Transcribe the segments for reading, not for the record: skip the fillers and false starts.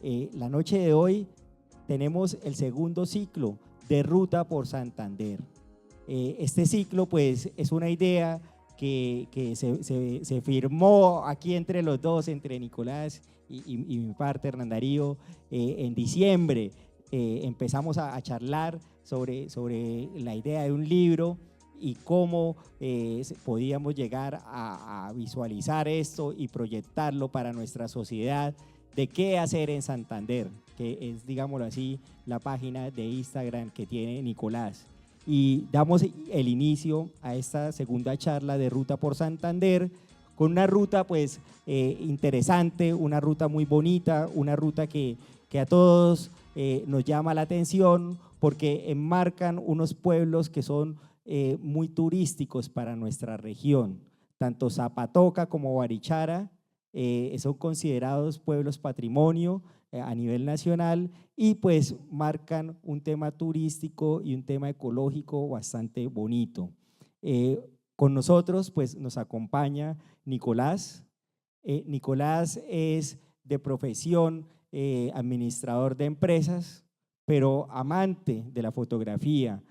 La noche de hoy tenemos el segundo ciclo de Ruta por Santander. Este ciclo pues es una idea que se firmó aquí entre los dos, entre Nicolás y mi parte, Hernán Darío, en diciembre. Empezamos a charlar sobre la idea de un libro y cómo podíamos llegar a visualizar esto y proyectarlo para nuestra sociedad, de qué hacer en Santander, que es, digámoslo así, la página de Instagram que tiene Nicolás. Y damos el inicio a esta segunda charla de Ruta por Santander, con una ruta pues interesante, una ruta muy bonita, una ruta que a todos nos llama la atención porque enmarcan unos pueblos que son muy turísticos para nuestra región. Tanto Zapatoca como Barichara son considerados pueblos patrimonio a nivel nacional y pues marcan un tema turístico y un tema ecológico bastante bonito. Con nosotros pues nos acompaña Nicolás. Nicolás es de profesión administrador de empresas, pero amante de la fotografía.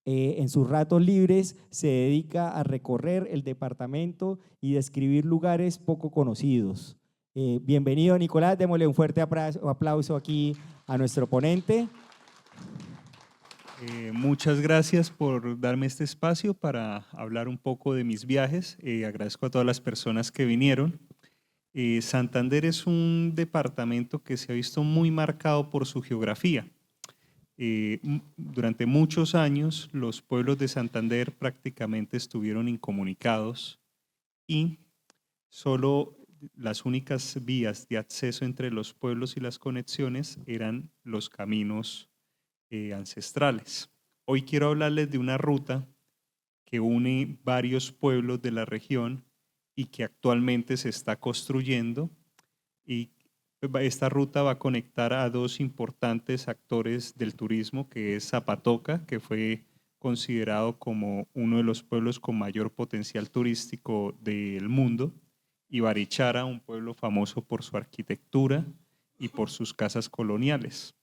En sus ratos libres se dedica a recorrer el departamento y describir lugares poco conocidos. Bienvenido, Nicolás, démosle un fuerte aplauso aquí a nuestro ponente. Muchas gracias por darme este espacio para hablar un poco de mis viajes. Agradezco a todas las personas que vinieron. Santander es un departamento que se ha visto muy marcado por su geografía. Durante muchos años los pueblos de Santander prácticamente estuvieron incomunicados y solo las únicas vías de acceso entre los pueblos y las conexiones eran los caminos ancestrales. Hoy quiero hablarles de una ruta que une varios pueblos de la región y que actualmente se está construyendo, y esta ruta va a conectar a dos importantes actores del turismo, que es Zapatoca, que fue considerado como uno de los pueblos con mayor potencial turístico del mundo, y Barichara, un pueblo famoso por su arquitectura y por sus casas coloniales.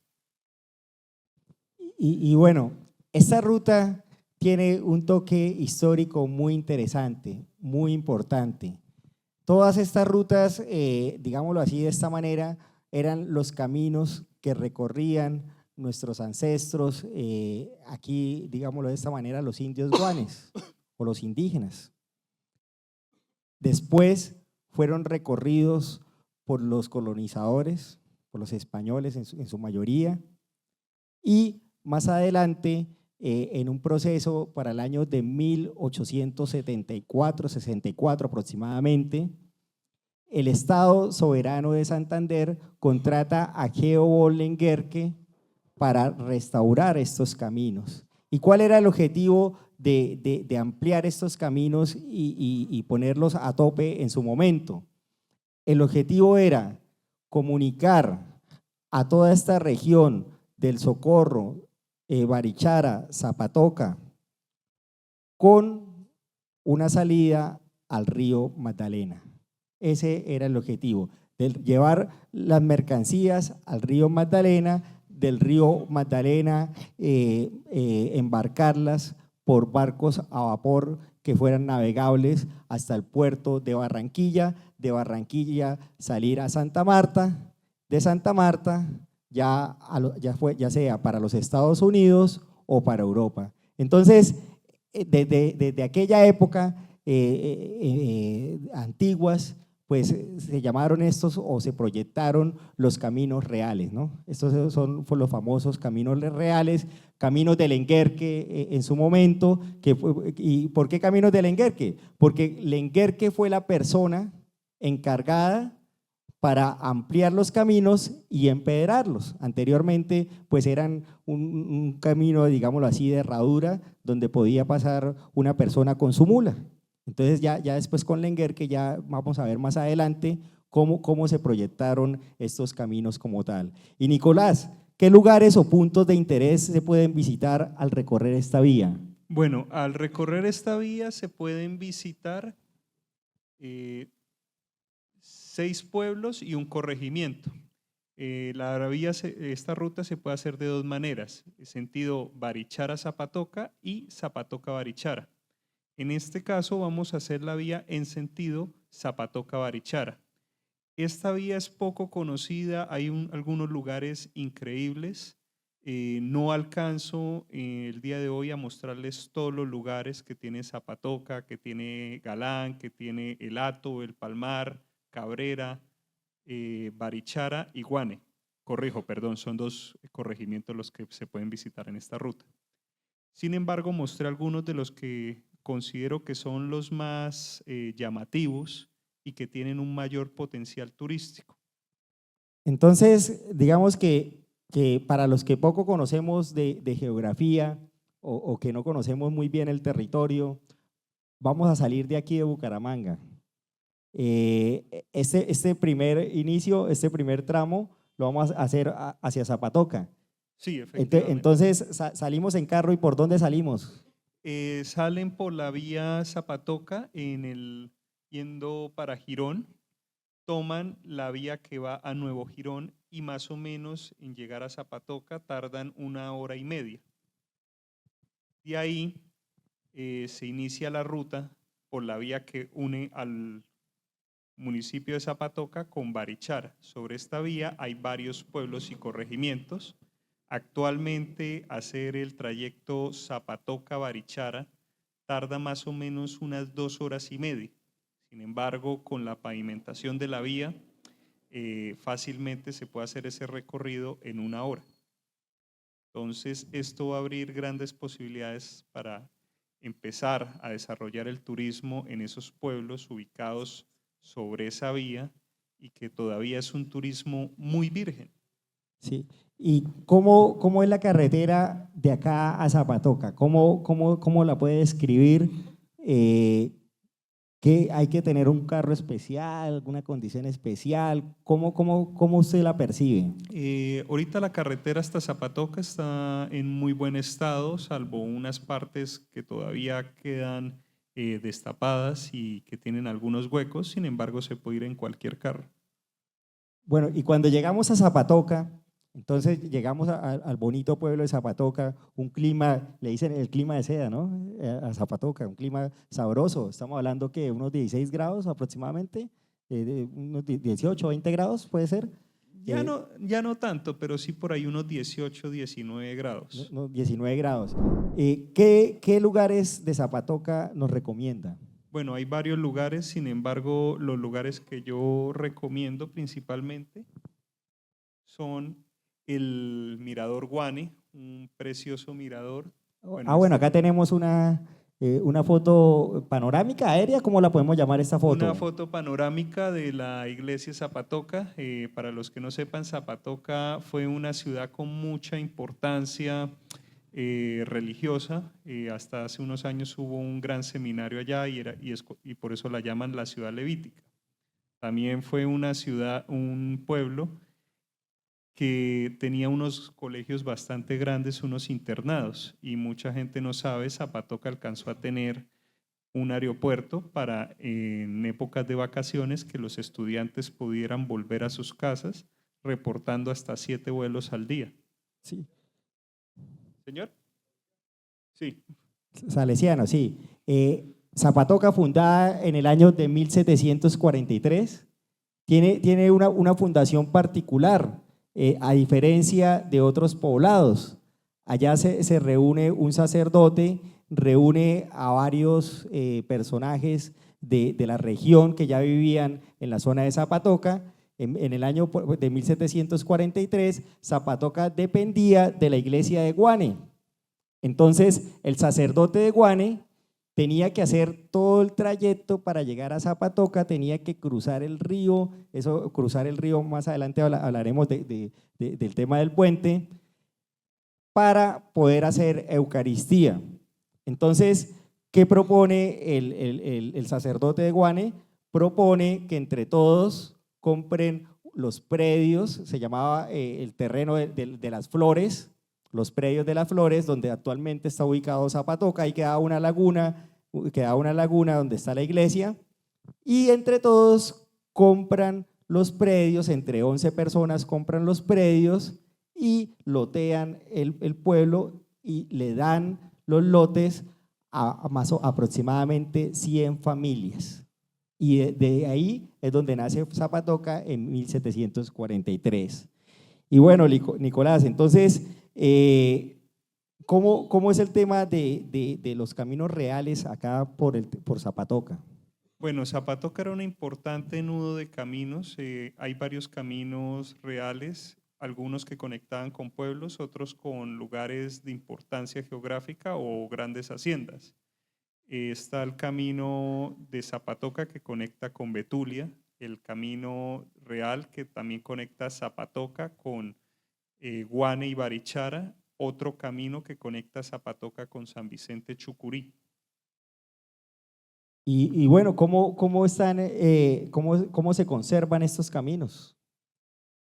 Y bueno, esta ruta tiene un toque histórico muy interesante, muy importante. Todas estas rutas, digámoslo así de esta manera, eran los caminos que recorrían nuestros ancestros, aquí, digámoslo de esta manera, los indios guanes o los indígenas. Después fueron recorridos por los colonizadores, por los españoles en su mayoría, y más adelante, en un proceso para el año de 1874-64 aproximadamente, el Estado soberano de Santander contrata a Geo Bolenguerque para restaurar estos caminos. ¿Y cuál era el objetivo de ampliar estos caminos y ponerlos a tope en su momento? El objetivo era comunicar a toda esta región del Socorro, Barichara, Zapatoca, con una salida al río Magdalena. Ese era el objetivo, de llevar las mercancías al río Magdalena, del río Magdalena embarcarlas por barcos a vapor que fueran navegables hasta el puerto de Barranquilla salir a Santa Marta, de Santa Marta ya sea para los Estados Unidos o para Europa. Entonces, desde aquella época antiguas, pues se llamaron estos o se proyectaron los caminos reales, ¿no? Estos son los famosos caminos reales, caminos del Lenguerque en su momento. ¿Y por qué caminos del Lenguerque? Porque Lenguerque fue la persona encargada para ampliar los caminos y empedrarlos. Anteriormente, pues eran un camino, digámoslo así, de herradura, donde podía pasar una persona con su mula. Entonces ya después con Lenguerque ya vamos a ver más adelante cómo se proyectaron estos caminos como tal. Y Nicolás, ¿qué lugares o puntos de interés se pueden visitar al recorrer esta vía? Bueno, al recorrer esta vía se pueden visitar 6 pueblos y un corregimiento. Esta ruta se puede hacer de dos maneras, sentido Barichara-Zapatoca y Zapatoca-Barichara. En este caso vamos a hacer la vía en sentido Zapatoca-Barichara. Esta vía es poco conocida, hay algunos lugares increíbles. No alcanzo el día de hoy a mostrarles todos los lugares que tiene Zapatoca, que tiene Galán, que tiene El Hato, El Palmar, Cabrera, Barichara y Guane. Son 2 corregimientos los que se pueden visitar en esta ruta. Sin embargo, mostré algunos de los que considero que son los más llamativos y que tienen un mayor potencial turístico. Entonces, digamos que para los que poco conocemos de geografía o que no conocemos muy bien el territorio, vamos a salir de aquí de Bucaramanga. Este primer inicio, este primer tramo, lo vamos a hacer hacia Zapatoca. Sí, efectivamente. Entonces, salimos en carro, ¿y por dónde salimos? Salen por la vía Zapatoca yendo para Girón, toman la vía que va a Nuevo Girón y más o menos en llegar a Zapatoca tardan 1 hora y media. De ahí se inicia la ruta por la vía que une al municipio de Zapatoca con Barichara. Sobre esta vía hay varios pueblos y corregimientos. Actualmente hacer el trayecto Zapatoca-Barichara tarda más o menos unas 2 horas y media. Sin embargo, con la pavimentación de la vía, fácilmente se puede hacer ese recorrido en 1 hora. Entonces, esto va a abrir grandes posibilidades para empezar a desarrollar el turismo en esos pueblos ubicados sobre esa vía y que todavía es un turismo muy virgen. Sí. ¿Y cómo es la carretera de acá a Zapatoca? ¿Cómo la puede describir? ¿Que hay que tener un carro especial, alguna condición especial? ¿Cómo usted la percibe? Ahorita la carretera hasta Zapatoca está en muy buen estado, salvo unas partes que todavía quedan destapadas y que tienen algunos huecos. Sin embargo, se puede ir en cualquier carro. Bueno, y cuando llegamos a Zapatoca, entonces llegamos al bonito pueblo de Zapatoca, un clima, le dicen el clima de seda, ¿no? A Zapatoca, un clima sabroso. Estamos hablando que unos 16 grados aproximadamente, unos 18, 20 grados puede ser. Ya no tanto, pero sí por ahí unos 18, 19 grados. 19 grados. ¿Qué lugares de Zapatoca nos recomienda? Bueno, hay varios lugares, sin embargo, los lugares que yo recomiendo principalmente son el Mirador Guane, un precioso mirador. Bueno, acá tenemos una foto panorámica aérea, ¿cómo la podemos llamar esta foto? Una foto panorámica de la iglesia Zapatoca. Para los que no sepan, Zapatoca fue una ciudad con mucha importancia religiosa. Hasta hace unos años hubo un gran seminario allá y por eso la llaman la ciudad levítica. También fue una ciudad, un pueblo que tenía unos colegios bastante grandes, unos internados, y mucha gente no sabe, Zapatoca alcanzó a tener un aeropuerto para en épocas de vacaciones que los estudiantes pudieran volver a sus casas, reportando hasta 7 vuelos al día. Sí. ¿Señor? Sí. Salesiano, sí. Zapatoca, fundada en el año de 1743, tiene una fundación particular, a diferencia de otros poblados. Allá se reúne un sacerdote, reúne a varios personajes de la región que ya vivían en la zona de Zapatoca. En el año de 1743, Zapatoca dependía de la iglesia de Guane. Entonces, el sacerdote de Guane tenía que hacer todo el trayecto para llegar a Zapatoca, tenía que cruzar el río, cruzar el río, más adelante hablaremos del tema del puente, para poder hacer Eucaristía. Entonces, ¿qué propone el sacerdote de Guane? Propone que entre todos compren los predios, se llamaba el terreno de las flores, los predios de las flores, donde actualmente está ubicado Zapatoca. Ahí queda una laguna donde está la iglesia, y entre todos compran los predios, entre 11 personas compran los predios y lotean el pueblo y le dan los lotes a aproximadamente 100 familias. Y de ahí es donde nace Zapatoca en 1743. Y bueno, Nicolás, entonces, ¿cómo es el tema de los caminos reales acá por Zapatoca? Bueno, Zapatoca era un importante nudo de caminos. Hay varios caminos reales, algunos que conectaban con pueblos, otros con lugares de importancia geográfica o grandes haciendas. Está el camino de Zapatoca que conecta con Betulia, el camino real que también conecta Zapatoca con Guane y Barichara, otro camino que conecta Zapatoca con San Vicente Chucurí. Y bueno, ¿cómo se conservan estos caminos?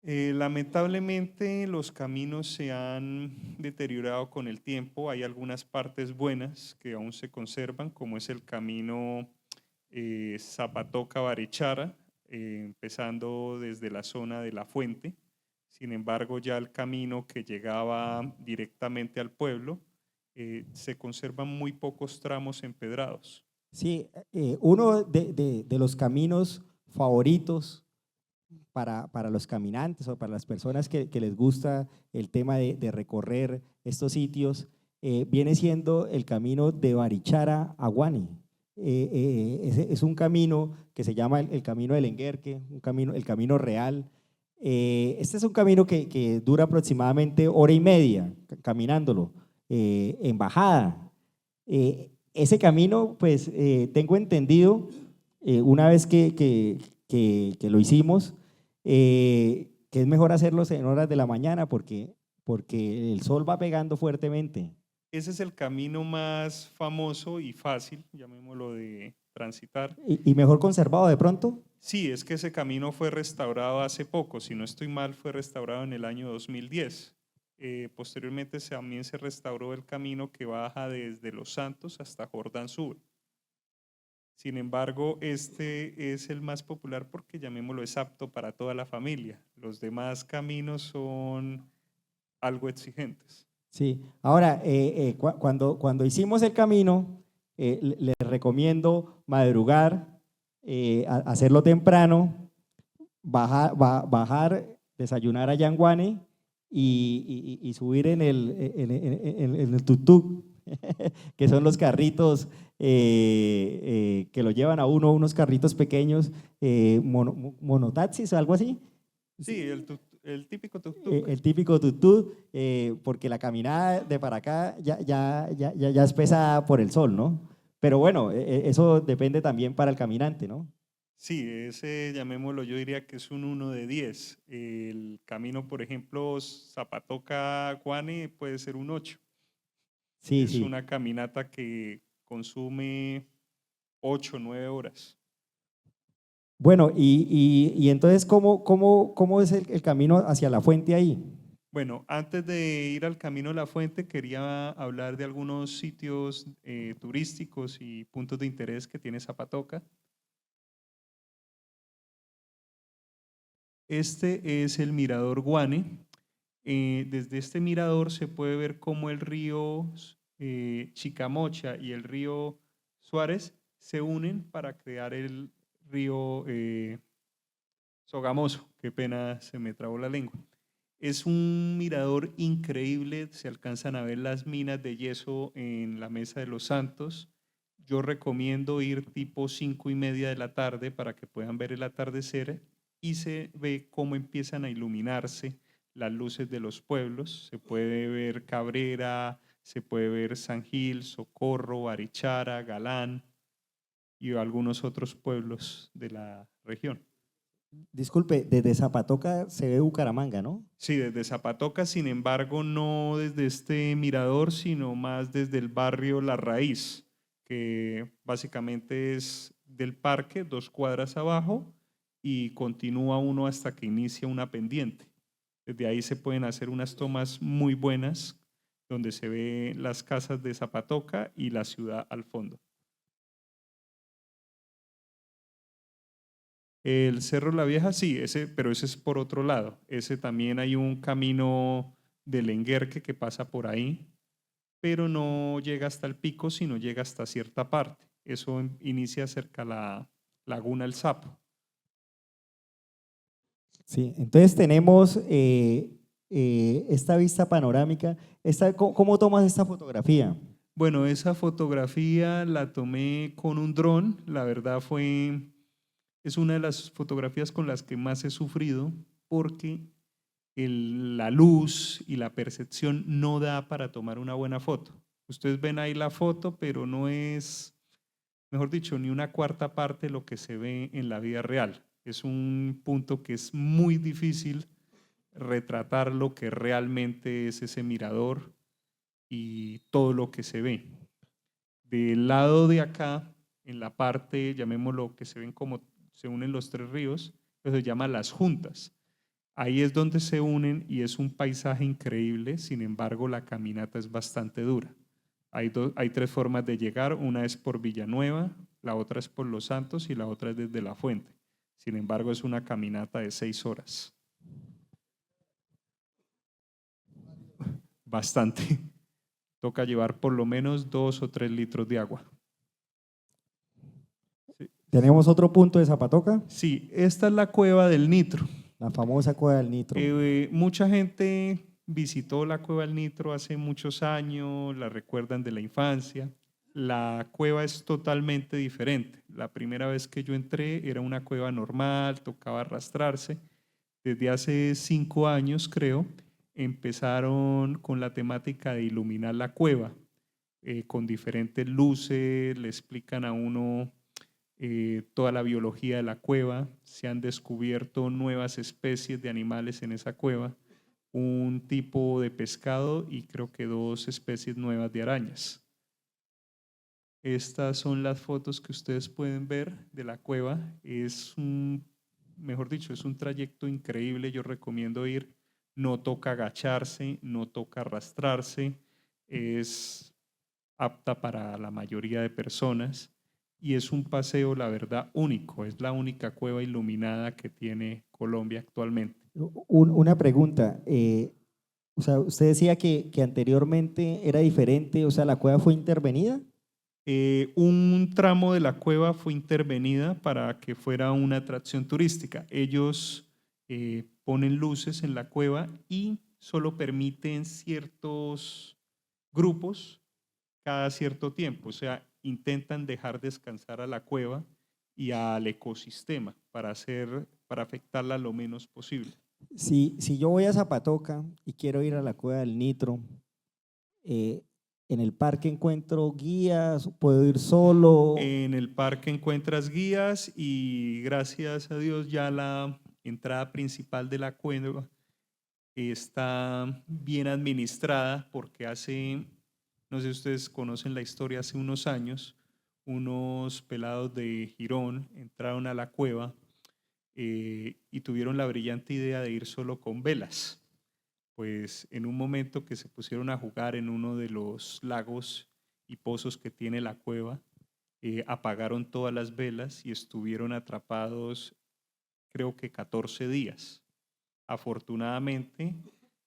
Lamentablemente los caminos se han deteriorado con el tiempo. Hay algunas partes buenas que aún se conservan, como es el camino Zapatoca-Barichara, empezando desde la zona de La Fuente. Sin embargo, ya el camino que llegaba directamente al pueblo, se conservan muy pocos tramos empedrados. Sí, uno de los caminos favoritos para los caminantes o para las personas que les gusta el tema de recorrer estos sitios, viene siendo el camino de Barichara a Guane. Es un camino que se llama el Camino del Enguerque, el camino real. Este es un camino que dura aproximadamente hora y media caminándolo en bajada. Ese camino, pues tengo entendido, una vez que lo hicimos, que es mejor hacerlos en horas de la mañana porque el sol va pegando fuertemente. Ese es el camino más famoso y fácil, llamémoslo, de transitar. Y mejor conservado de pronto. Sí, es que ese camino fue restaurado hace poco, si no estoy mal, fue restaurado en el año 2010. Posteriormente también se restauró el camino que baja desde Los Santos hasta Jordán Sur. Sin embargo, este es el más popular porque, llamémoslo, es apto para toda la familia. Los demás caminos son algo exigentes. Sí, ahora, cuando hicimos el camino, les recomiendo madrugar, hacerlo temprano, bajar, desayunar a Yanguane y subir en el tuk-tuk, que son los carritos que lo llevan a uno, unos carritos pequeños, monotaxis o algo así. Sí, el típico tuk-tuk. El típico tutú, porque la caminada de para acá ya es pesada por el sol, ¿no? Pero bueno, eso depende también para el caminante, ¿no? Sí, ese, llamémoslo, yo diría que es un 1 de 10. El camino, por ejemplo, Zapatoca-Guane puede ser un 8. Sí, Es sí. una caminata que consume 8 o 9 horas. Bueno, y entonces, ¿cómo es el camino hacia la fuente ahí? Bueno, antes de ir al Camino de la Fuente, quería hablar de algunos sitios turísticos y puntos de interés que tiene Zapatoca. Este es el Mirador Guane. Desde este mirador se puede ver cómo el río Chicamocha y el río Suárez se unen para crear el río Sogamoso. Qué pena, se me trabó la lengua. Es un mirador increíble, se alcanzan a ver las minas de yeso en la Mesa de los Santos. Yo recomiendo ir tipo 5:30 de la tarde para que puedan ver el atardecer y se ve cómo empiezan a iluminarse las luces de los pueblos. Se puede ver Cabrera, se puede ver San Gil, Socorro, Barichara, Galán y algunos otros pueblos de la región. Disculpe, desde Zapatoca se ve Bucaramanga, ¿no? Sí, desde Zapatoca, sin embargo, no desde este mirador, sino más desde el barrio La Raíz, que básicamente es del parque, 2 cuadras abajo, y continúa uno hasta que inicia una pendiente. Desde ahí se pueden hacer unas tomas muy buenas, donde se ve las casas de Zapatoca y la ciudad al fondo. El Cerro La Vieja, sí, pero ese es por otro lado. Ese también hay un camino del Enguerque que pasa por ahí, pero no llega hasta el pico, sino llega hasta cierta parte. Eso inicia cerca a la Laguna El Sapo. Sí, entonces tenemos esta vista panorámica. ¿Cómo tomas esta fotografía? Bueno, esa fotografía la tomé con un dron. La verdad es una de las fotografías con las que más he sufrido porque la luz y la percepción no da para tomar una buena foto. Ustedes ven ahí la foto, pero no es, mejor dicho, ni una cuarta parte de lo que se ve en la vida real. Es un punto que es muy difícil retratar lo que realmente es ese mirador y todo lo que se ve. Del lado de acá, en la parte, llamémoslo, que se ven como se unen los tres ríos, eso se llama Las Juntas. Ahí es donde se unen y es un paisaje increíble, sin embargo la caminata es bastante dura. Hay tres formas de llegar, una es por Villanueva, la otra es por Los Santos y la otra es desde La Fuente. Sin embargo es una caminata de 6 horas. Bastante. Toca llevar por lo menos 2 o 3 litros de agua. Sí, Tenemos otro punto de Zapatoca, sí, esta es la cueva del Nitro. la famosa Cueva del Nitro. Mucha gente visitó la Cueva del Nitro hace muchos años, la recuerdan de la infancia. La cueva es totalmente diferente. La primera vez que yo entré era una cueva normal, tocaba arrastrarse. Desde hace 5 años, creo, empezaron con la temática de iluminar la cueva con diferentes luces, le explican a uno toda la biología de la cueva, se han descubierto nuevas especies de animales en esa cueva, un tipo de pescado y creo que 2 especies nuevas de arañas. Estas son las fotos que ustedes pueden ver de la cueva. Mejor dicho, es un trayecto increíble. Yo recomiendo ir. No toca agacharse, no toca arrastrarse. Es apta para la mayoría de personas y es un paseo, la verdad, único. Es la única cueva iluminada que tiene Colombia actualmente. Una pregunta, o sea, usted decía que anteriormente era diferente, o sea, la cueva fue intervenida. Un tramo de la cueva fue intervenida para que fuera una atracción turística. Ellos ponen luces en la cueva y solo permiten ciertos grupos cada cierto tiempo, o sea, intentan dejar descansar a la cueva y al ecosistema para afectarla lo menos posible. Si yo voy a Zapatoca y quiero ir a la Cueva del Nitro, en el parque encuentro guías, puedo ir solo. En el parque encuentras guías y gracias a Dios ya la entrada principal de la cueva está bien administrada porque no sé si ustedes conocen la historia, hace unos años, unos pelados de Girón entraron a la cueva y tuvieron la brillante idea de ir solo con velas. Pues en un momento que se pusieron a jugar en uno de los lagos y pozos que tiene la cueva, apagaron todas las velas y estuvieron atrapados creo que 14 días. Afortunadamente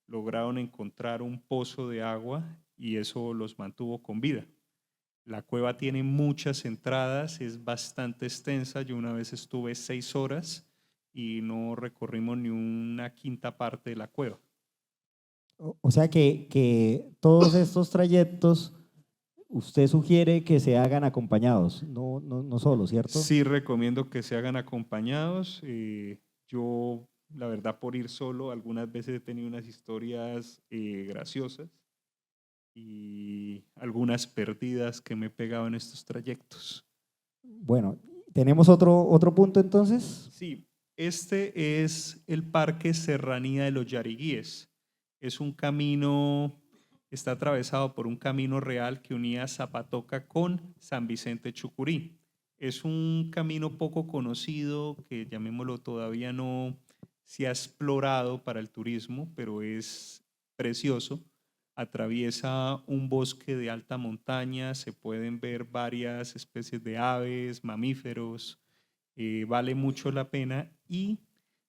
lograron encontrar un pozo de agua y eso los mantuvo con vida. La cueva tiene muchas entradas, es bastante extensa. Yo una vez estuve 6 horas y no recorrimos ni una quinta parte de la cueva. O sea que todos estos trayectos usted sugiere que se hagan acompañados, no solo, ¿cierto? Sí recomiendo que se hagan acompañados. Yo, la verdad, por ir solo, algunas veces he tenido unas historias graciosas y algunas perdidas que me he pegado en estos trayectos. Bueno, ¿tenemos otro punto entonces? Sí, este es el Parque Serranía de los Yariguíes. Es un camino, está atravesado por un camino real que unía Zapatoca con San Vicente Chucurí. Es un camino poco conocido que, llamémoslo, todavía no se ha explorado para el turismo, pero es precioso. Atraviesa un bosque de alta montaña, se pueden ver varias especies de aves, mamíferos, vale mucho la pena y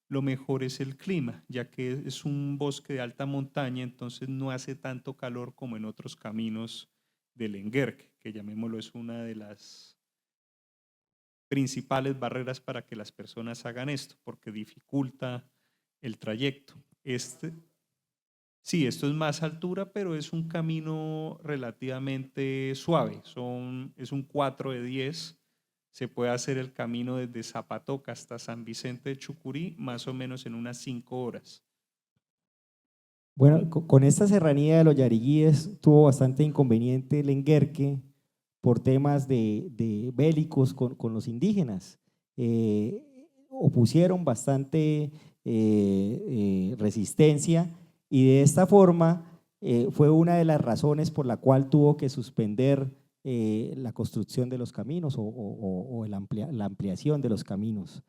lo mejor es el clima, ya que es un bosque de alta montaña, entonces no hace tanto calor como en otros caminos del Lenguerque, que llamémoslo es una de las principales barreras para que las personas hagan esto, porque dificulta el trayecto. Sí, esto es más altura, pero es un camino relativamente suave, es un 4 de 10. Se puede hacer el camino desde Zapatoca hasta San Vicente de Chucurí, más o menos en unas 5 horas. Bueno, con esta serranía de los Yariguíes tuvo bastante inconveniente el Lenguerque por temas de bélicos con los indígenas. Opusieron bastante resistencia y de esta forma fue una de las razones por la cual tuvo que suspender la construcción de los caminos o la ampliación de los caminos.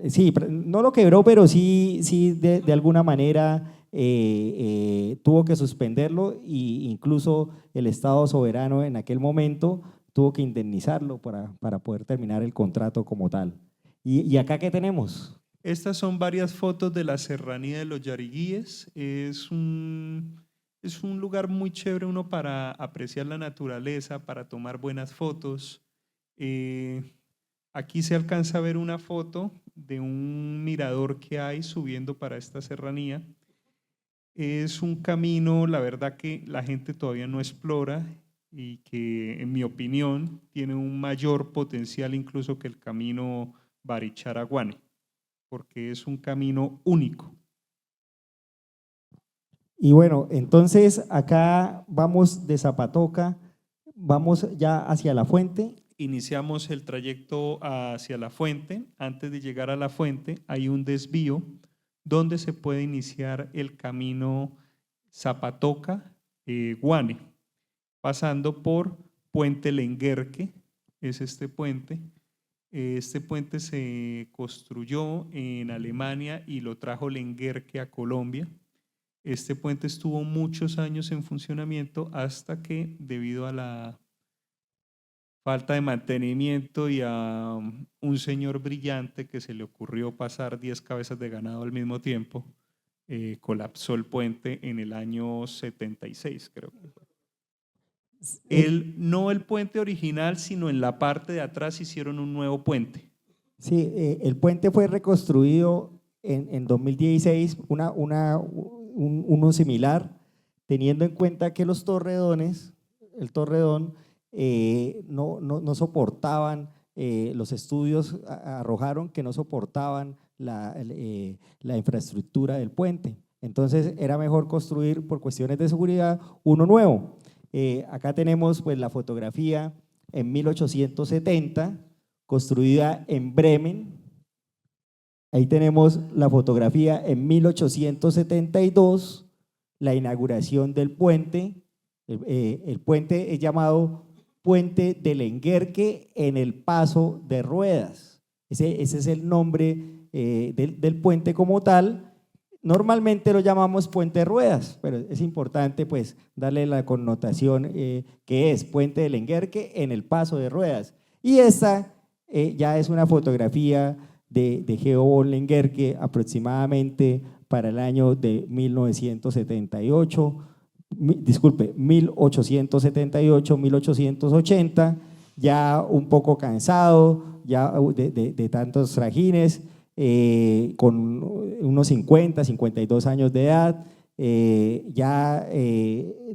Sí, no lo quebró, pero sí de alguna manera tuvo que suspenderlo e incluso el Estado soberano en aquel momento tuvo que indemnizarlo para poder terminar el contrato como tal. ¿Y acá qué tenemos? Estas son varias fotos de la serranía de los Yariguíes. Es un lugar muy chévere uno para apreciar la naturaleza, para tomar buenas fotos. Aquí se alcanza a ver una foto de un mirador que hay subiendo para esta serranía. Es un camino, la verdad que la gente todavía no explora y que en mi opinión tiene un mayor potencial incluso que el camino Barichara-Guane, porque es un camino único. Y bueno, entonces acá vamos de Zapatoca, vamos ya hacia la fuente. Iniciamos el trayecto hacia la fuente. Antes de llegar a la fuente hay un desvío donde se puede iniciar el camino Zapatoca-Guane, pasando por Puente Lenguerque, es este puente. Este puente se construyó en Alemania y lo trajo Lenguerque a Colombia. Este puente estuvo muchos años en funcionamiento hasta que, debido a la falta de mantenimiento y a un señor brillante que se le ocurrió pasar 10 cabezas de ganado al mismo tiempo, colapsó el puente en el año 76, creo que fue. No el puente original, sino en la parte de atrás hicieron un nuevo puente. Sí, el puente fue reconstruido en 2016, uno similar, teniendo en cuenta que los torredones, el torredón, no soportaban, los estudios arrojaron que no soportaban la infraestructura del puente. Entonces era mejor construir por cuestiones de seguridad uno nuevo. Acá tenemos pues la fotografía en 1870, construida en Bremen. Ahí tenemos la fotografía en 1872, la inauguración del puente. El puente es llamado Puente del Lenguerque en el Paso de Ruedas. Ese es el nombre del puente como tal. Normalmente lo llamamos puente de ruedas, pero es importante pues darle la connotación que es Puente del Lenguerque en el Paso de Ruedas. Y esta ya es una fotografía de Geo von Lenguerque aproximadamente para el año de 1878, 1880, ya un poco cansado ya de tantos trajines, con unos 50, 52 años de edad,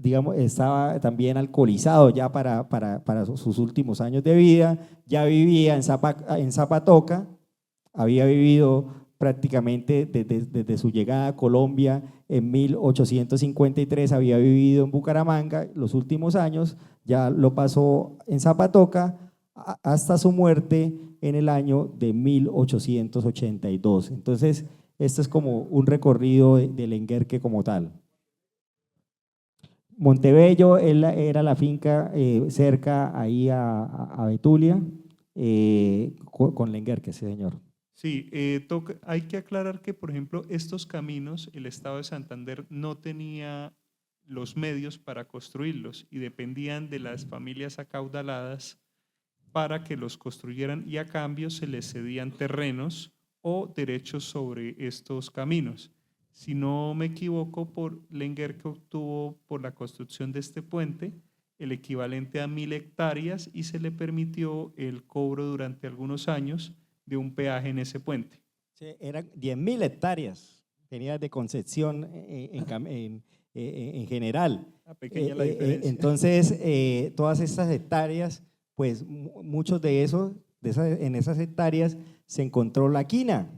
digamos, estaba también alcoholizado ya para sus últimos años de vida, ya vivía en Zapatoca, había vivido prácticamente desde su llegada a Colombia en 1853, había vivido en Bucaramanga, los últimos años ya lo pasó en Zapatoca hasta su muerte en el año de 1882. Entonces, esto es como un recorrido de Lenguerque como tal. Montebello era la finca cerca ahí a Betulia, con Lenguerque, sí señor. Sí, hay que aclarar que, por ejemplo, estos caminos, el Estado de Santander no tenía los medios para construirlos y dependían de las familias acaudaladas para que los construyeran y a cambio se les cedían terrenos o derechos sobre estos caminos. Si no me equivoco, Lenguerque obtuvo por la construcción de este puente el equivalente a 1.000 hectáreas y se le permitió el cobro durante algunos años de un peaje en ese puente. Sí, eran 10.000 hectáreas, tenía de concesión en general. Pequeña la diferencia. Entonces, todas estas hectáreas, pues muchos de esos, en esas hectáreas se encontró la quina.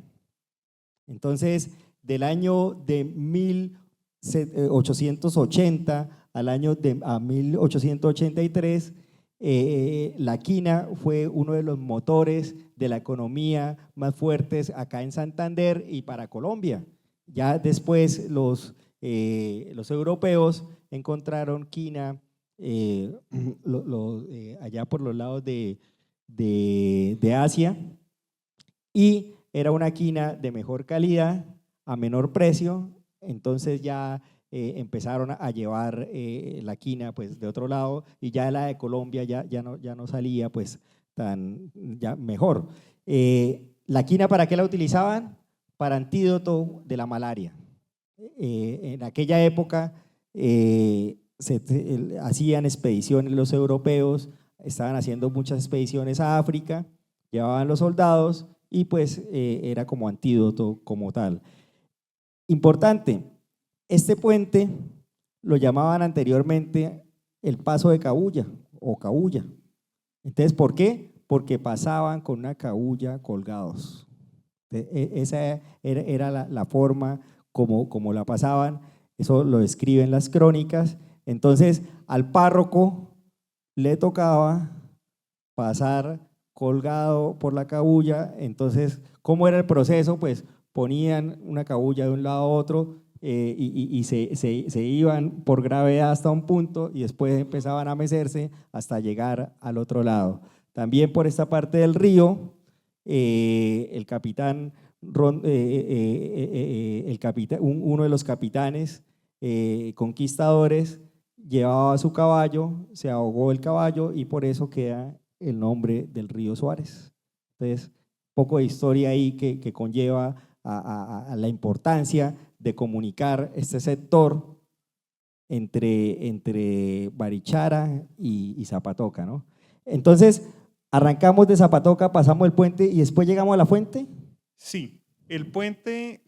Entonces, del año de 1880 al año a 1883, la quina fue uno de los motores de la economía más fuertes acá en Santander y para Colombia. Ya después los europeos encontraron quina allá por los lados de Asia, y era una quina de mejor calidad, a menor precio. Entonces ya empezaron a llevar la quina pues de otro lado, y ya la de Colombia ya no salía pues ya mejor. ¿La quina para qué la utilizaban? Para antídoto de la malaria. En aquella época hacían expediciones los europeos, estaban haciendo muchas expediciones a África, llevaban los soldados y pues era como antídoto como tal. Importante, este puente lo llamaban anteriormente el paso de cabulla o cabulla. Entonces, ¿por qué? Porque pasaban con una cabulla colgados. Esa era la forma como la pasaban, eso lo describen las crónicas. Entonces, al párroco le tocaba pasar colgado por la cabulla. Entonces, ¿cómo era el proceso? Pues ponían una cabulla de un lado a otro y se iban por gravedad hasta un punto y después empezaban a mecerse hasta llegar al otro lado. También por esta parte del río, el capitán, uno de los capitanes conquistadores llevaba su caballo, se ahogó el caballo y por eso queda el nombre del río Suárez. Entonces, poco de historia ahí que conlleva a la importancia de comunicar este sector entre Barichara y Zapatoca, ¿no? Entonces, arrancamos de Zapatoca, pasamos el puente y después llegamos a la fuente. Sí, el puente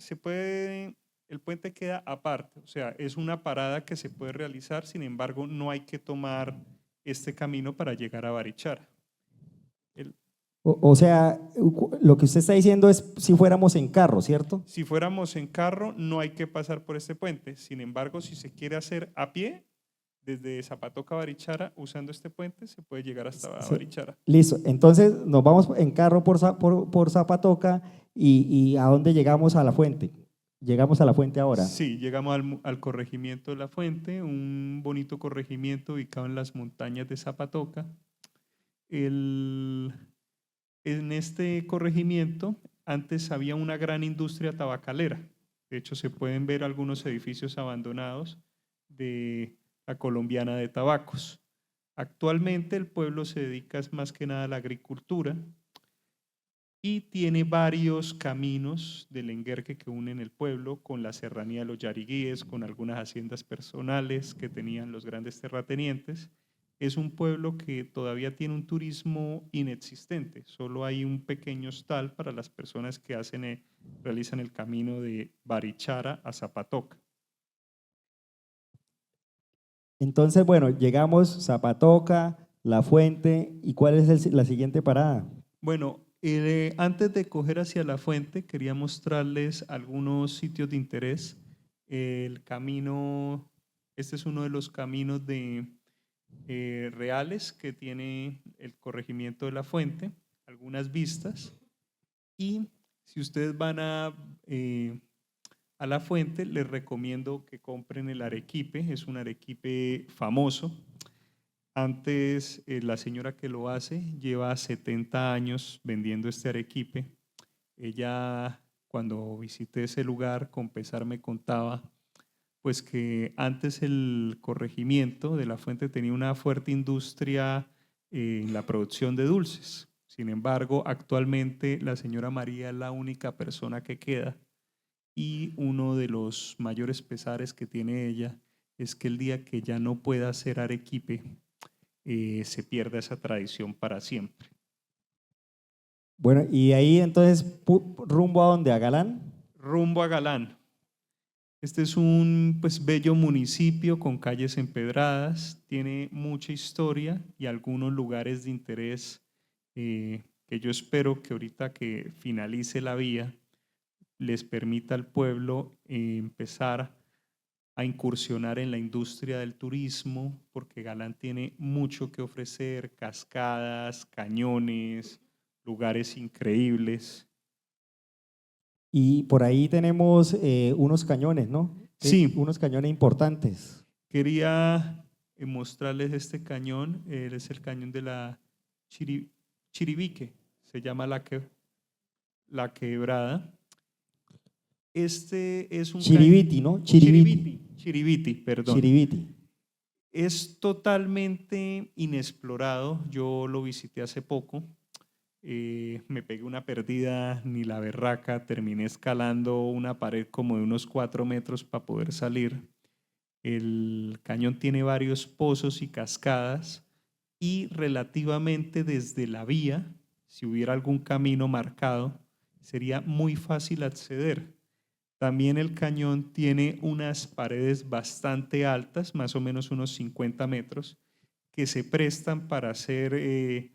queda aparte, o sea, es una parada que se puede realizar, sin embargo, no hay que tomar este camino para llegar a Barichara. O sea, lo que usted está diciendo es si fuéramos en carro, ¿cierto? Si fuéramos en carro, no hay que pasar por este puente. Sin embargo, si se quiere hacer a pie, desde Zapatoca a Barichara, usando este puente, se puede llegar hasta Barichara. Listo, entonces nos vamos en carro por Zapatoca y ¿a dónde llegamos? A la fuente. Llegamos a la fuente ahora. Sí, llegamos al corregimiento de la fuente, un bonito corregimiento ubicado en las montañas de Zapatoca. En este corregimiento antes había una gran industria tabacalera. De hecho, se pueden ver algunos edificios abandonados de la Colombiana de Tabacos. Actualmente el pueblo se dedica más que nada a la agricultura y tiene varios caminos de Lenguerque que unen el pueblo con la serranía de los Yariguíes, con algunas haciendas personales que tenían los grandes terratenientes. Es un pueblo que todavía tiene un turismo inexistente, solo hay un pequeño hostal para las personas que realizan el camino de Barichara a Zapatoca. Entonces, bueno, llegamos Zapatoca, La Fuente, ¿y cuál es la siguiente parada? Bueno, antes de coger hacia La Fuente, quería mostrarles algunos sitios de interés. El camino, este es uno de los caminos reales que tiene el corregimiento de La Fuente, algunas vistas. Y si ustedes van a La Fuente, les recomiendo que compren el arequipe, es un arequipe famoso. Antes, la señora que lo hace lleva 70 años vendiendo este arequipe. Ella, cuando visité ese lugar, con pesar me contaba pues que antes el corregimiento de La Fuente tenía una fuerte industria en la producción de dulces. Sin embargo, actualmente la señora María es la única persona que queda y uno de los mayores pesares que tiene ella es que el día que ya no pueda hacer arequipe, se pierda esa tradición para siempre. Bueno, y ahí entonces rumbo a donde, a Galán. Rumbo a Galán. Este es un pues, bello municipio con calles empedradas, tiene mucha historia y algunos lugares de interés que yo espero que ahorita que finalice la vía les permita al pueblo empezar a incursionar en la industria del turismo, porque Galán tiene mucho que ofrecer, cascadas, cañones, lugares increíbles. Y por ahí tenemos unos cañones, ¿no? Sí, Unos cañones importantes. quería mostrarles este cañón, es el cañón de la Chiribique, se llama la quebrada. Este es un Chiribiti, ¿no? Chiribiti. Chiribiti, perdón. Chiribiti. Es totalmente inexplorado, yo lo visité hace poco, me pegué una perdida, ni la berraca, terminé escalando una pared como de unos 4 metros para poder salir. El cañón tiene varios pozos y cascadas y relativamente desde la vía, si hubiera algún camino marcado, sería muy fácil acceder. También el cañón tiene unas paredes bastante altas, más o menos unos 50 metros, que se prestan para hacer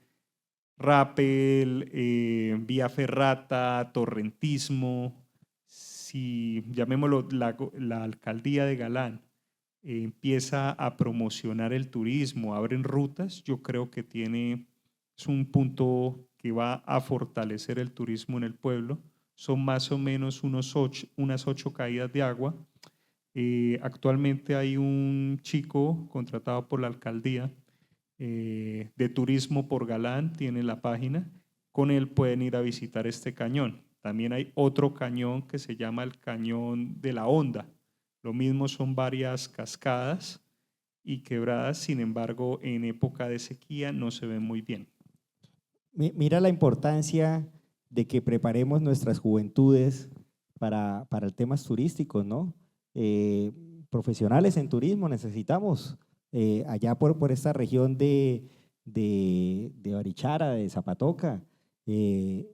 rappel, vía ferrata, torrentismo. Si, llamémoslo, la alcaldía de Galán empieza a promocionar el turismo, abren rutas, yo creo que es un punto que va a fortalecer el turismo en el pueblo. Son más o menos unas 8 caídas de agua. Actualmente hay un chico contratado por la alcaldía de turismo por Galán, tiene la página, con él pueden ir a visitar este cañón. También hay otro cañón que se llama el Cañón de la Honda. Lo mismo, son varias cascadas y quebradas, sin embargo, en época de sequía no se ven muy bien. Mira la importancia de que preparemos nuestras juventudes para temas turísticos, ¿no? Profesionales en turismo necesitamos, allá por esta región de Barichara, de Zapatoca, que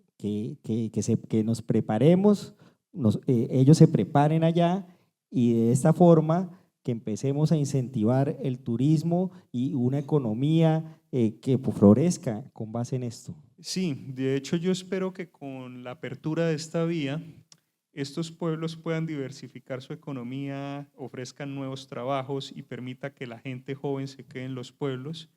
nos preparemos, ellos se preparen allá y de esta forma que empecemos a incentivar el turismo y una economía que florezca con base en esto. Sí, de hecho yo espero que con la apertura de esta vía, estos pueblos puedan diversificar su economía, ofrezcan nuevos trabajos y permita que la gente joven se quede en los pueblos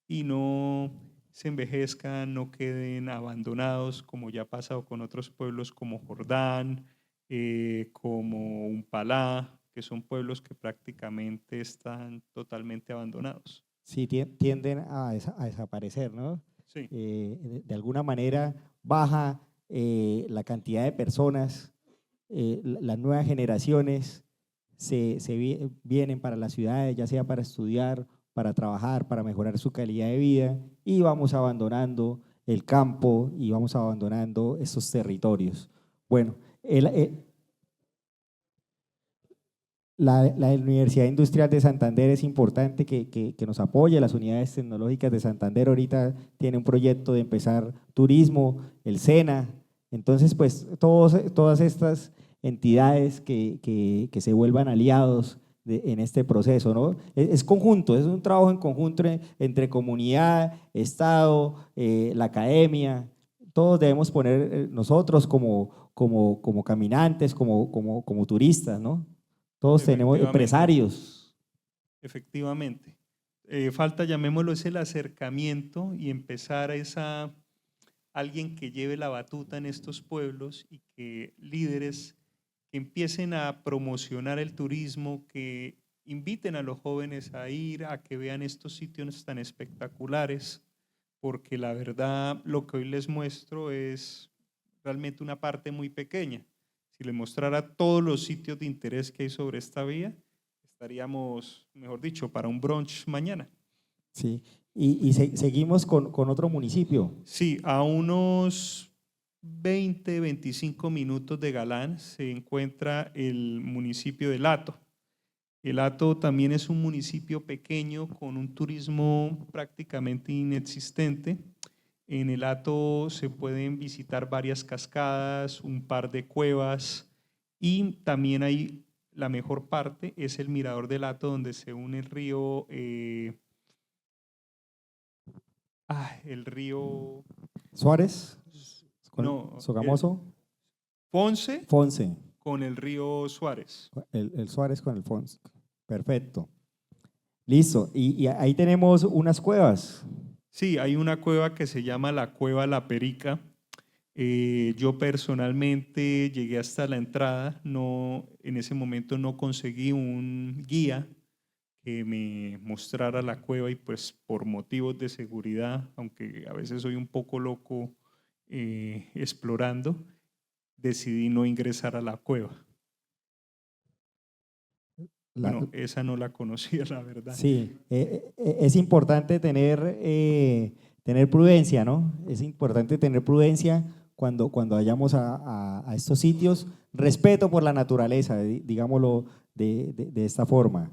y no se envejezcan, no queden abandonados, como ya ha pasado con otros pueblos como Jordán, como Umpalá, que son pueblos que prácticamente están totalmente abandonados. Sí, tienden a desaparecer, ¿no? Sí. De alguna manera baja la cantidad de personas, las nuevas generaciones vienen para las ciudades, ya sea para estudiar, para trabajar, para mejorar su calidad de vida, y vamos abandonando el campo y vamos abandonando estos territorios. Bueno, la Universidad Industrial de Santander es importante que nos apoye. Las unidades tecnológicas de Santander ahorita tiene un proyecto de empezar turismo, el SENA. Entonces, pues todas estas entidades que se vuelvan aliados en este proceso, ¿no? Es conjunto, es un trabajo en conjunto entre comunidad, Estado, la academia. Todos debemos poner nosotros como caminantes, como turistas, ¿no? Todos tenemos empresarios. Efectivamente. Falta, llamémoslo, es el acercamiento y empezar a alguien que lleve la batuta en estos pueblos y que líderes que empiecen a promocionar el turismo, que inviten a los jóvenes a ir, a que vean estos sitios tan espectaculares, porque la verdad lo que hoy les muestro es realmente una parte muy pequeña. Si les mostrara todos los sitios de interés que hay sobre esta vía, estaríamos, mejor dicho, para un brunch mañana. Sí, Seguimos con otro municipio. Sí, a unos 20, 25 minutos de Galán se encuentra el municipio de Lato. El Hato también es un municipio pequeño con un turismo prácticamente inexistente. En el Hato se pueden visitar varias cascadas, un par de cuevas y también hay la mejor parte, es el Mirador del Hato donde se une el río, Suárez, no, Sogamoso, Ponce Fonce, con el río Suárez. el Suárez con el Fonse. Perfecto. Listo. Y ahí tenemos unas cuevas. Sí, hay una cueva que se llama la Cueva La Perica. Yo personalmente llegué hasta la entrada, en ese momento no conseguí un guía que me mostrara la cueva y pues por motivos de seguridad, aunque a veces soy un poco loco explorando, decidí no ingresar a la cueva. Bueno, esa no la conocía, la verdad. Sí, es importante tener prudencia, ¿no? Es importante tener prudencia cuando vayamos a estos sitios, respeto por la naturaleza, digámoslo de esta forma.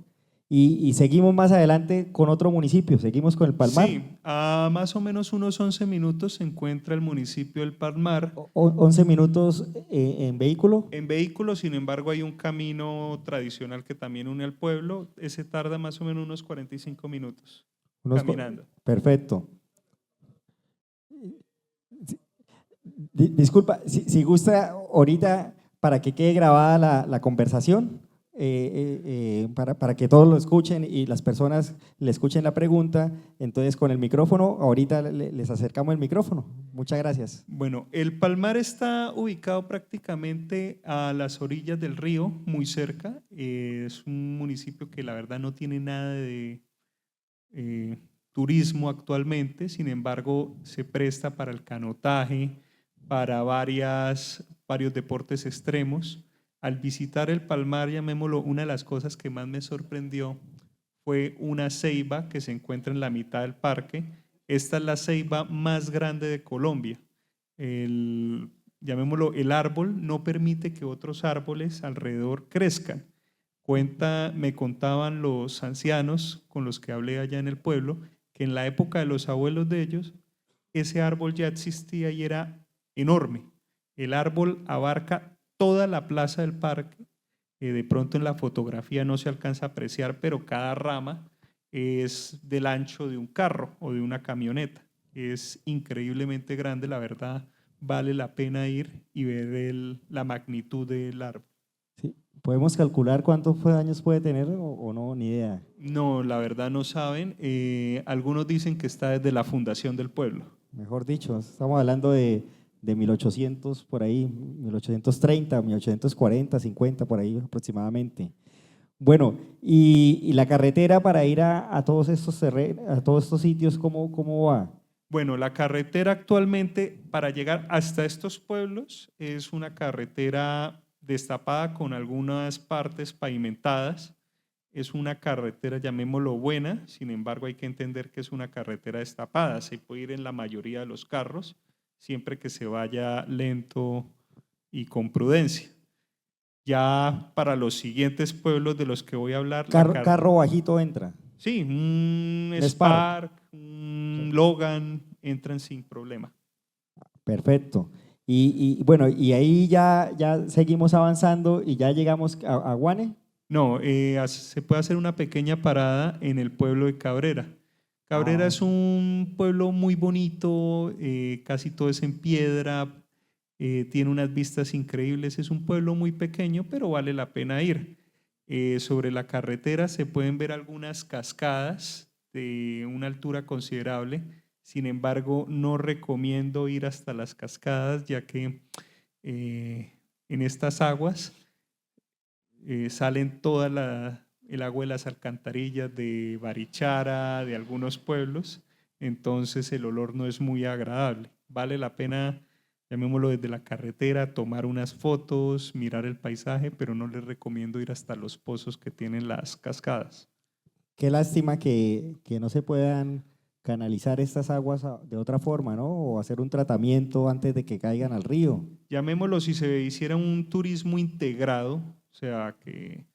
Y seguimos más adelante con otro municipio, seguimos con el Palmar. Sí, a más o menos unos 11 minutos se encuentra el municipio del Palmar. 11 minutos en vehículo. En vehículo, sin embargo, hay un camino tradicional que también une al pueblo. Ese tarda más o menos unos 45 minutos caminando. Perfecto. Disculpa, si gusta ahorita para que quede grabada la conversación, para que todos lo escuchen y las personas le escuchen la pregunta, entonces con el micrófono, ahorita les acercamos el micrófono. Muchas gracias. Bueno, el Palmar está ubicado prácticamente a las orillas del río, muy cerca. Es un municipio que la verdad no tiene nada de turismo actualmente, sin embargo se presta para el canotaje, para varios deportes extremos. Al visitar el Palmar, llamémoslo, una de las cosas que más me sorprendió fue una ceiba que se encuentra en la mitad del parque. Esta es la ceiba más grande de Colombia. Llamémoslo, el árbol no permite que otros árboles alrededor crezcan. Me contaban los ancianos con los que hablé allá en el pueblo, que en la época de los abuelos de ellos, ese árbol ya existía y era enorme. El árbol abarca toda la plaza del parque. De pronto en la fotografía no se alcanza a apreciar, pero cada rama es del ancho de un carro o de una camioneta. Es increíblemente grande, la verdad, vale la pena ir y ver la magnitud del árbol. Sí. ¿Podemos calcular cuántos años puede tener o no? Ni idea. No, la verdad no saben. Algunos dicen que está desde la fundación del pueblo. Mejor dicho, estamos hablando de 1800 por ahí, 1830, 1840, 50 por ahí aproximadamente. Bueno, y la carretera para ir a todos estos sitios, ¿cómo va? Bueno, la carretera actualmente para llegar hasta estos pueblos es una carretera destapada con algunas partes pavimentadas. Es una carretera, llamémoslo buena, sin embargo hay que entender que es una carretera destapada. Se puede ir en la mayoría de los carros, siempre que se vaya lento y con prudencia. Ya para los siguientes pueblos de los que voy a hablar… Carro bajito entra. Sí, un Spark, un Logan, entran sin problema. Perfecto. Bueno, y ahí ya seguimos avanzando y ya llegamos a Guane. No, se puede hacer una pequeña parada en el pueblo de Cabrera. Cabrera es un pueblo muy bonito, casi todo es en piedra, tiene unas vistas increíbles, es un pueblo muy pequeño, pero vale la pena ir. Sobre la carretera se pueden ver algunas cascadas de una altura considerable, sin embargo no recomiendo ir hasta las cascadas ya que en estas aguas salen toda el agua de las alcantarillas de Barichara, de algunos pueblos, entonces el olor no es muy agradable. Vale la pena, llamémoslo desde la carretera, tomar unas fotos, mirar el paisaje, pero no les recomiendo ir hasta los pozos que tienen las cascadas. Qué lástima que no se puedan canalizar estas aguas de otra forma, ¿no? O hacer un tratamiento antes de que caigan al río. Llamémoslo, si se hiciera un turismo integrado, o sea, que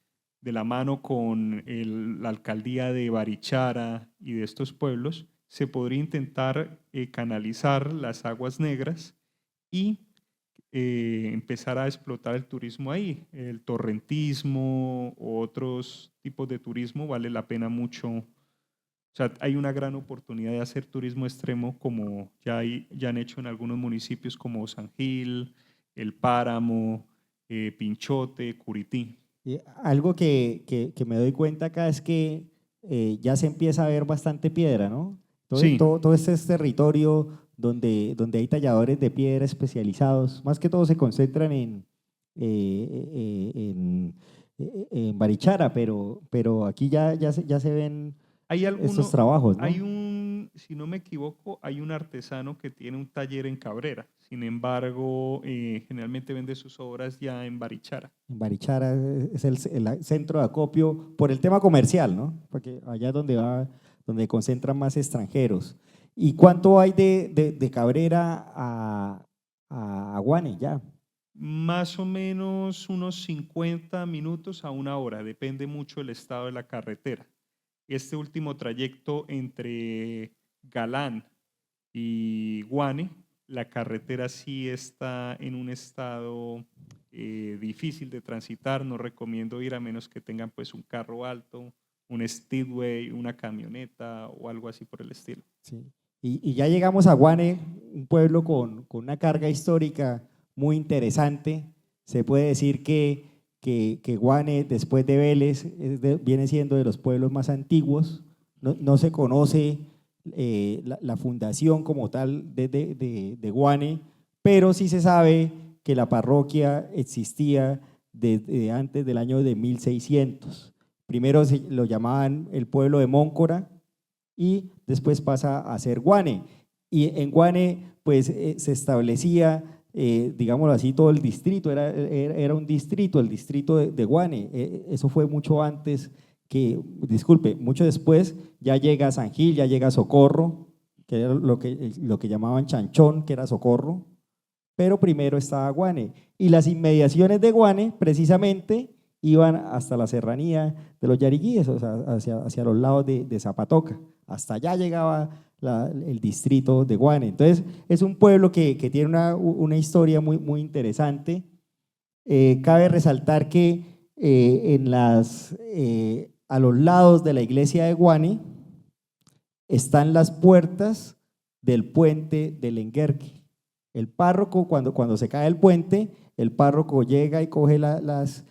de la mano con la alcaldía de Barichara y de estos pueblos, se podría intentar canalizar las aguas negras y empezar a explotar el turismo ahí. El torrentismo o otros tipos de turismo vale la pena mucho. O sea, hay una gran oportunidad de hacer turismo extremo como ya han hecho en algunos municipios como San Gil, El Páramo, Pinchote, Curití. Y algo que me doy cuenta acá es que ya se empieza a ver bastante piedra, ¿no? Sí, Todo este es territorio donde hay talladores de piedra especializados, más que todo se concentran en Barichara, pero aquí ya se ven hay estos alguno, trabajos, ¿no? si no me equivoco, hay un artesano que tiene un taller en Cabrera. Sin embargo, generalmente vende sus obras ya en Barichara. En Barichara es el centro de acopio por el tema comercial, ¿no? Porque allá es donde concentran más extranjeros. ¿Y cuánto hay de Cabrera a Guane ya? Más o menos unos 50 minutos a una hora, depende mucho del estado de la carretera. Este último trayecto entre Galán y Guane, la carretera sí está en un estado difícil de transitar, no recomiendo ir a menos que tengan pues un carro alto, un speedway, una camioneta o algo así por el estilo. Sí. Y ya llegamos a Guane, un pueblo con una carga histórica muy interesante. Se puede decir que Guane, después de Vélez, viene siendo de los pueblos más antiguos. No se conoce la fundación como tal de Guane, pero sí se sabe que la parroquia existía desde antes del año de 1600. Primero lo llamaban el pueblo de Móncora y después pasa a ser Guane. Y en Guane pues se establecía, digámoslo así, todo el distrito, era un distrito, el distrito de Guane. Eso fue mucho antes disculpe, mucho después ya llega San Gil, ya llega Socorro, que era lo que llamaban Chanchón, que era Socorro, pero primero estaba Guane. Y las inmediaciones de Guane, precisamente, iban hasta la serranía de los Yariguíes, o sea, hacia los lados de Zapatoca. Hasta allá llegaba el distrito de Guane. Entonces, es un pueblo que tiene una historia muy interesante. Cabe resaltar que a los lados de la iglesia de Guane están las puertas del puente del Enguerque. El párroco, cuando se cae el puente, el párroco llega y coge las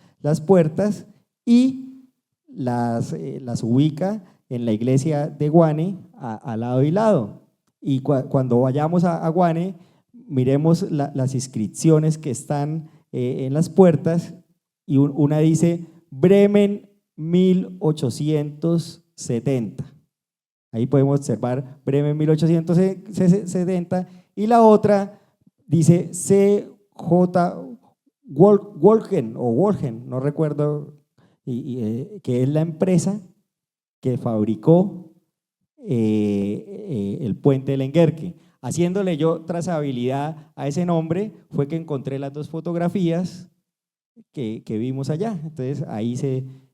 puertas y las ubica en la iglesia de Guane a lado y lado. Y cuando vayamos a Guane, miremos las inscripciones que están en las puertas y una dice Bremen 1870. Ahí podemos observar Bremen 1870 y la otra dice C.J. Wolgen, no recuerdo, que es la empresa que fabricó el puente del Enguerque. Haciéndole yo trazabilidad a ese nombre fue que encontré las dos fotografías que vimos allá. Entonces ahí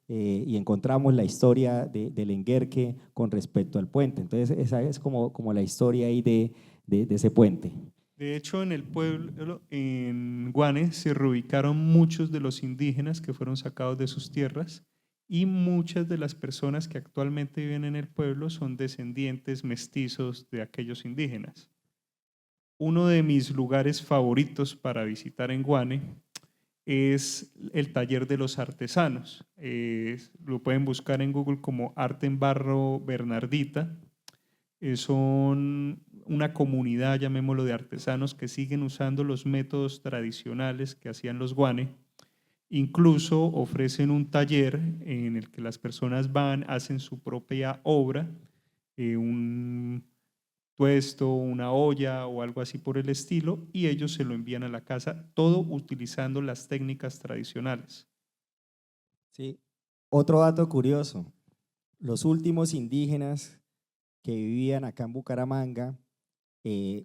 y encontramos la historia del Enguerque con respecto al puente. Entonces esa es como la historia ahí de ese puente. De hecho, en el pueblo, en Guane, se reubicaron muchos de los indígenas que fueron sacados de sus tierras y muchas de las personas que actualmente viven en el pueblo son descendientes mestizos de aquellos indígenas. Uno de mis lugares favoritos para visitar en Guane es el taller de los artesanos. Lo pueden buscar en Google como Arte en Barro Bernardita. Son una comunidad, llamémoslo, de artesanos que siguen usando los métodos tradicionales que hacían los guane. Incluso ofrecen un taller en el que las personas van, hacen su propia obra, un tuesto, una olla o algo así por el estilo, y ellos se lo envían a la casa, todo utilizando las técnicas tradicionales. Sí. Otro dato curioso, los últimos indígenas que vivían acá en Bucaramanga,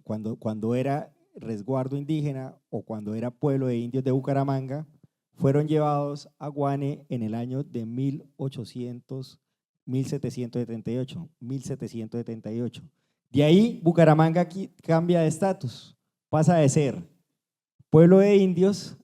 cuando era resguardo indígena o cuando era pueblo de indios de Bucaramanga, fueron llevados a Guane en el año de 1778. De ahí Bucaramanga cambia de estatus, pasa de ser pueblo de indios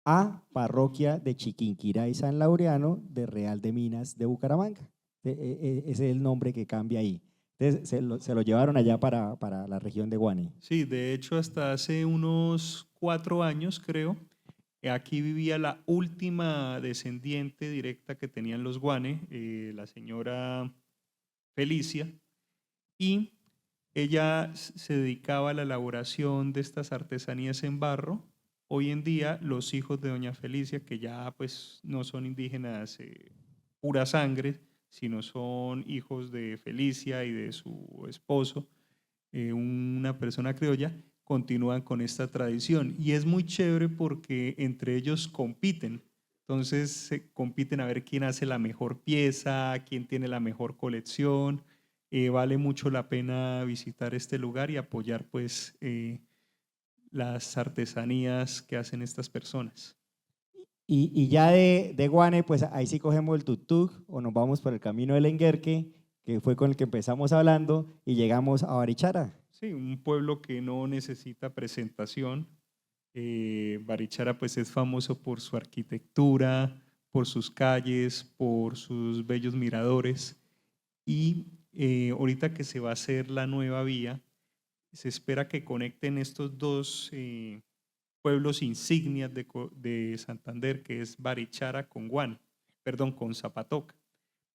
a parroquia de Chiquinquirá y San Laureano de Real de Minas de Bucaramanga. Ese es el nombre que cambia ahí. Entonces, se lo llevaron allá para la región de Guane. Sí, de hecho hasta hace unos 4 años creo, aquí vivía la última descendiente directa que tenían los Guane, la señora Felicia, y ella se dedicaba a la elaboración de estas artesanías en barro. Hoy en día los hijos de doña Felicia, que ya pues no son indígenas pura sangre, sino son hijos de Felicia y de su esposo, una persona criolla, continúan con esta tradición. Y es muy chévere porque entre ellos compiten. Entonces se compiten a ver quién hace la mejor pieza, quién tiene la mejor colección. Vale mucho la pena visitar este lugar y apoyar pues las artesanías que hacen estas personas. Y ya de Guane, pues ahí sí cogemos el tuk-tuk o nos vamos por el camino del Enguerque, que fue con el que empezamos hablando, y llegamos a Barichara. Sí, un pueblo que no necesita presentación. Barichara pues es famoso por su arquitectura, por sus calles, por sus bellos miradores, y ahorita que se va a hacer la nueva vía, se espera que conecten estos dos pueblos insignias de Santander, que es Barichara con Guane, perdón, con Zapatoca.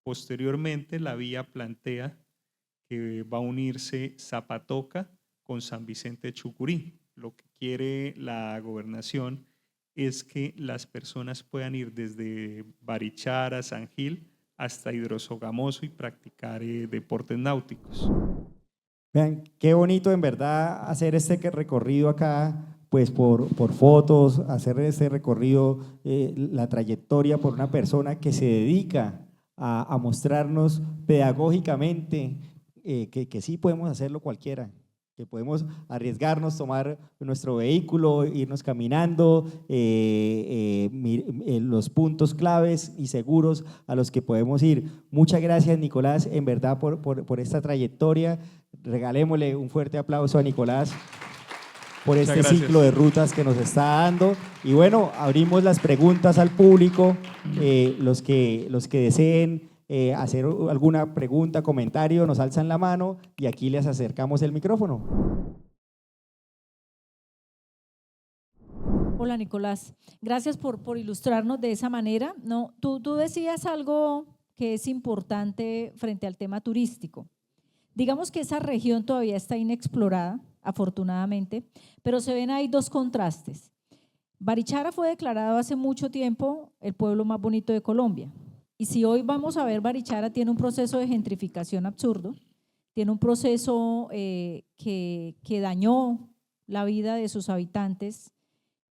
Posteriormente la vía plantea que va a unirse Zapatoca con San Vicente de Chucurí. Lo que quiere la gobernación es que las personas puedan ir desde Barichara, San Gil, hasta Hidrosogamoso y practicar deportes náuticos. Vean, qué bonito en verdad hacer este recorrido acá, pues por fotos, hacer este recorrido, la trayectoria por una persona que se dedica a mostrarnos pedagógicamente que sí podemos hacerlo cualquiera, que podemos arriesgarnos, tomar nuestro vehículo, irnos caminando, los puntos claves y seguros a los que podemos ir. Muchas gracias, Nicolás, en verdad por esta trayectoria. Regalémosle un fuerte aplauso a Nicolás por este ciclo de rutas que nos está dando. Y bueno, abrimos las preguntas al público, los que deseen hacer alguna pregunta, comentario, nos alzan la mano y aquí les acercamos el micrófono. Hola Nicolás, gracias por ilustrarnos de esa manera. No, tú decías algo que es importante frente al tema turístico. Digamos que esa región todavía está inexplorada, afortunadamente, pero se ven ahí dos contrastes. Barichara fue declarado hace mucho tiempo el pueblo más bonito de Colombia. Y si hoy vamos a ver, Barichara tiene un proceso de gentrificación absurdo, tiene un proceso que dañó la vida de sus habitantes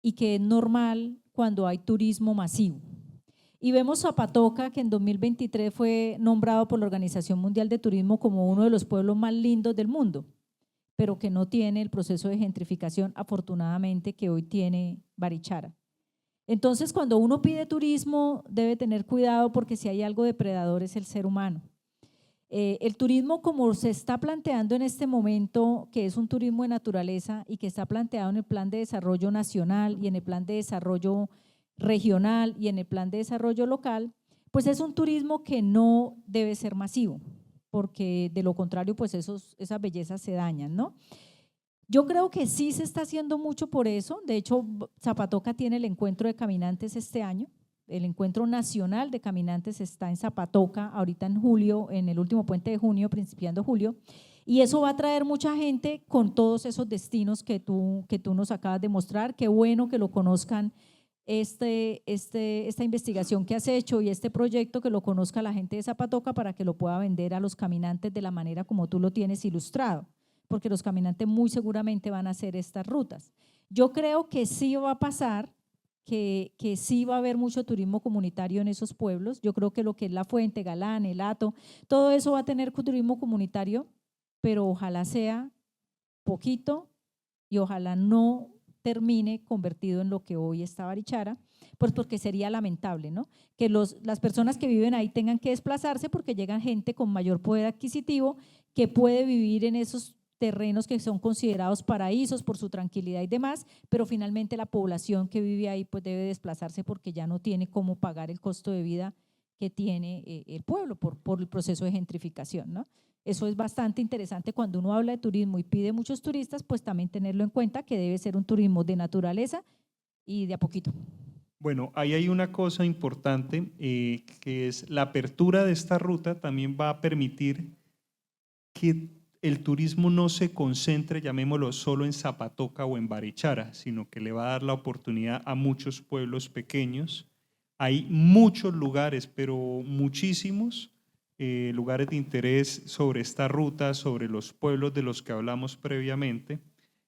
y que es normal cuando hay turismo masivo. Y vemos Zapatoca, que en 2023 fue nombrado por la Organización Mundial de Turismo como uno de los pueblos más lindos del mundo, pero que no tiene el proceso de gentrificación, afortunadamente, que hoy tiene Barichara. Entonces, cuando uno pide turismo, debe tener cuidado porque si hay algo depredador es el ser humano. El turismo como se está planteando en este momento, que es un turismo de naturaleza y que está planteado en el Plan de Desarrollo Nacional y en el Plan de Desarrollo Regional y en el Plan de Desarrollo Local, pues es un turismo que no debe ser masivo, porque de lo contrario, pues esas bellezas se dañan, ¿no? Yo creo que sí se está haciendo mucho por eso. De hecho, Zapatoca tiene el encuentro de caminantes este año. El encuentro nacional de caminantes está en Zapatoca, ahorita en julio, en el último puente de junio, principiando julio, y eso va a traer mucha gente con todos esos destinos que tú nos acabas de mostrar. Qué bueno que lo conozcan, esta investigación que has hecho y este proyecto, que lo conozca la gente de Zapatoca para que lo pueda vender a los caminantes de la manera como tú lo tienes ilustrado, porque los caminantes muy seguramente van a hacer estas rutas. Yo creo que sí va a pasar, que sí va a haber mucho turismo comunitario en esos pueblos. Yo creo que lo que es La Fuente, Galán, El Hato, todo eso va a tener turismo comunitario pero ojalá sea poquito y ojalá no termine convertido en lo que hoy está Barichara, pues porque sería lamentable, ¿no? Que las personas que viven ahí tengan que desplazarse porque llegan gente con mayor poder adquisitivo que puede vivir en esos terrenos que son considerados paraísos por su tranquilidad y demás, pero finalmente la población que vive ahí pues debe desplazarse porque ya no tiene cómo pagar el costo de vida que tiene el pueblo por el proceso de gentrificación, ¿no? Eso es bastante interesante cuando uno habla de turismo y pide muchos turistas, pues también tenerlo en cuenta que debe ser un turismo de naturaleza y de a poquito. Bueno, ahí hay una cosa importante que es la apertura de esta ruta también va a permitir que el turismo no se concentre, llamémoslo, solo en Zapatoca o en Barichara, sino que le va a dar la oportunidad a muchos pueblos pequeños. Hay muchos lugares, pero muchísimos lugares de interés sobre esta ruta, sobre los pueblos de los que hablamos previamente.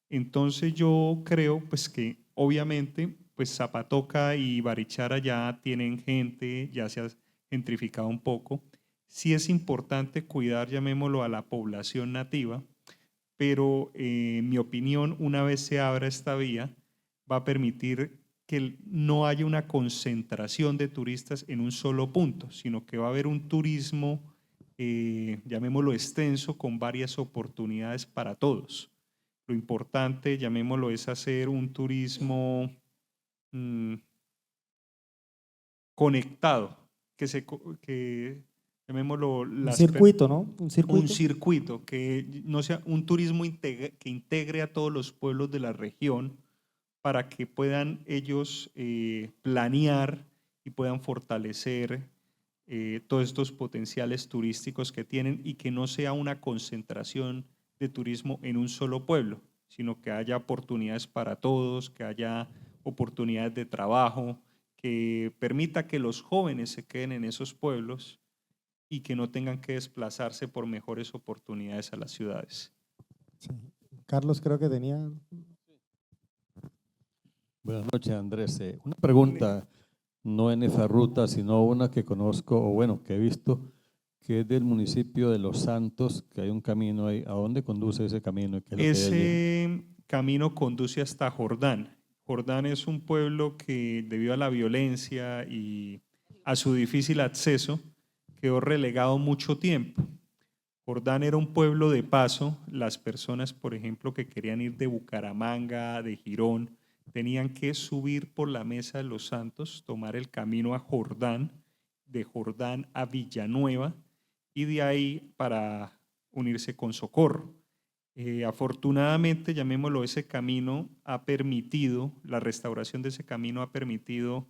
Entonces yo creo pues que obviamente pues Zapatoca y Barichara ya tienen gente, ya se ha gentrificado un poco. Sí es importante cuidar, llamémoslo, a la población nativa, pero en mi opinión, una vez se abra esta vía, va a permitir que no haya una concentración de turistas en un solo punto, sino que va a haber un turismo, llamémoslo extenso, con varias oportunidades para todos. Lo importante, llamémoslo, es hacer un turismo conectado, que llamémoslo Un circuito, ¿no? Un circuito. un circuito, que no sea un turismo que integre a todos los pueblos de la región para que puedan ellos planear y puedan fortalecer todos estos potenciales turísticos que tienen y que no sea una concentración de turismo en un solo pueblo, sino que haya oportunidades para todos, que haya oportunidades de trabajo, que permita que los jóvenes se queden en esos pueblos y que no tengan que desplazarse por mejores oportunidades a las ciudades. Sí. Carlos creo que tenía… Buenas noches, Andrés. Una pregunta, no en esa ruta, sino una que conozco, o bueno, que he visto, que es del municipio de Los Santos, que hay un camino ahí. ¿A dónde conduce ese camino? ¿Qué es lo que hay allí? Ese camino conduce hasta Jordán. Jordán es un pueblo que debido a la violencia y a su difícil acceso quedó relegado mucho tiempo. Jordán era un pueblo de paso. Las personas, por ejemplo, que querían ir de Bucaramanga, de Girón, tenían que subir por la Mesa de los Santos, tomar el camino a Jordán, de Jordán a Villanueva y de ahí para unirse con Socorro. Afortunadamente, llamémoslo, ese camino ha permitido, la restauración de ese camino ha permitido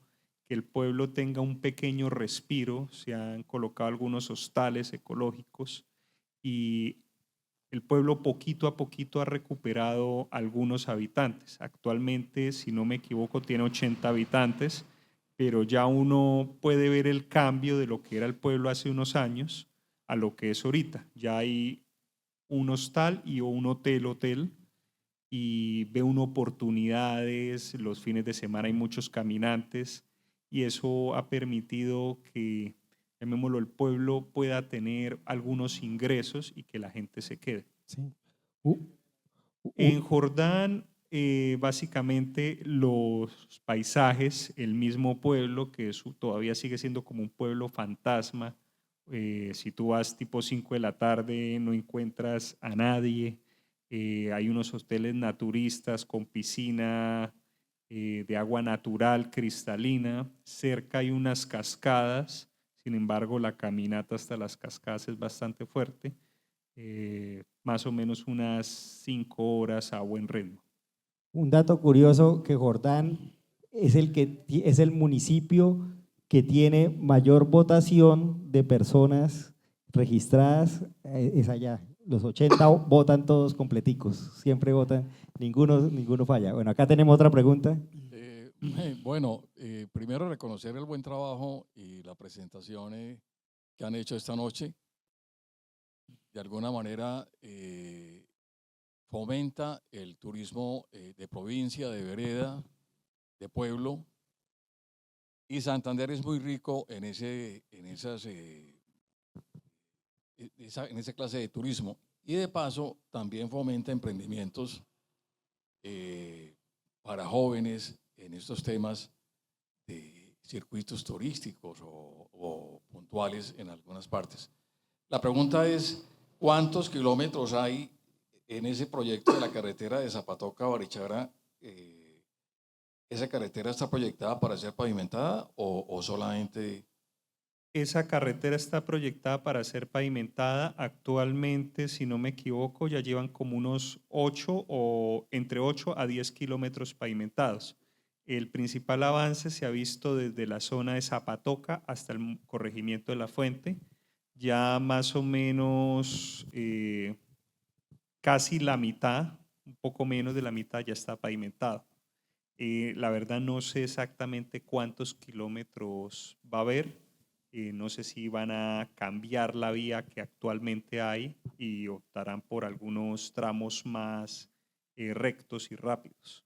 que el pueblo tenga un pequeño respiro. Se han colocado algunos hostales ecológicos y el pueblo poquito a poquito ha recuperado algunos habitantes. Actualmente, si no me equivoco, tiene 80 habitantes, pero ya uno puede ver el cambio de lo que era el pueblo hace unos años a lo que es ahorita. Ya hay un hostal y un hotel y ve uno oportunidades, los fines de semana hay muchos caminantes y eso ha permitido que, llamémoslo, el pueblo pueda tener algunos ingresos y que la gente se quede. Sí. En Jordán, básicamente los paisajes, el mismo pueblo, que todavía sigue siendo como un pueblo fantasma. Si tú vas tipo 5 de la tarde no encuentras a nadie. Hay unos hoteles naturistas con piscina de agua natural, cristalina. Cerca hay unas cascadas, sin embargo la caminata hasta las cascadas es bastante fuerte. Más o menos unas 5 horas a buen ritmo. Un dato curioso, que Jordán es el municipio que tiene mayor votación de personas registradas, es allá. Los 80 votan todos completicos, siempre votan, ninguno falla. Bueno, acá tenemos otra pregunta. Primero reconocer el buen trabajo y la presentación que han hecho esta noche. De alguna manera fomenta el turismo de provincia, de vereda, de pueblo, y Santander es muy rico en esa clase de turismo. y de paso también fomenta emprendimientos para jóvenes en estos temas de circuitos turísticos o puntuales en algunas partes. La pregunta es, ¿cuántos kilómetros hay en ese proyecto de la carretera de Zapatoca a Barichara? ¿Esa carretera está proyectada para ser pavimentada o solamente? Esa carretera está proyectada para ser pavimentada. Actualmente, si no me equivoco, ya llevan como unos 8 o entre 8 a 10 kilómetros pavimentados. El principal avance se ha visto desde la zona de Zapatoca hasta el corregimiento de La Fuente. Ya más o menos casi la mitad, un poco menos de la mitad ya está pavimentado. La verdad no sé exactamente cuántos kilómetros va a haber. No sé si van a cambiar la vía que actualmente hay y optarán por algunos tramos más rectos y rápidos.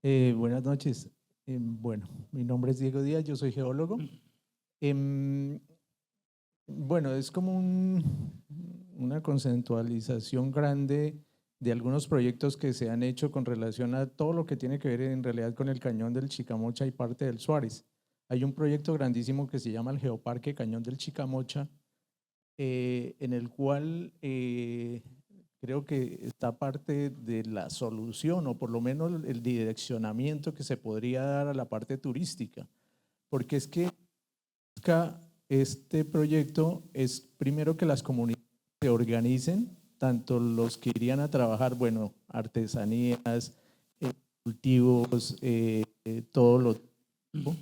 Buenas noches. Bueno, mi nombre es Diego Díaz, yo soy geólogo. Bueno, es como una conceptualización grande de algunos proyectos que se han hecho con relación a todo lo que tiene que ver en realidad con el Cañón del Chicamocha y parte del Suárez. Hay un proyecto grandísimo que se llama el Geoparque Cañón del Chicamocha, en el cual creo que está parte de la solución, o por lo menos el direccionamiento que se podría dar a la parte turística, porque es que este proyecto es primero que las comunidades se organicen, tanto los que irían a trabajar, bueno, artesanías, cultivos, todo lo tipo,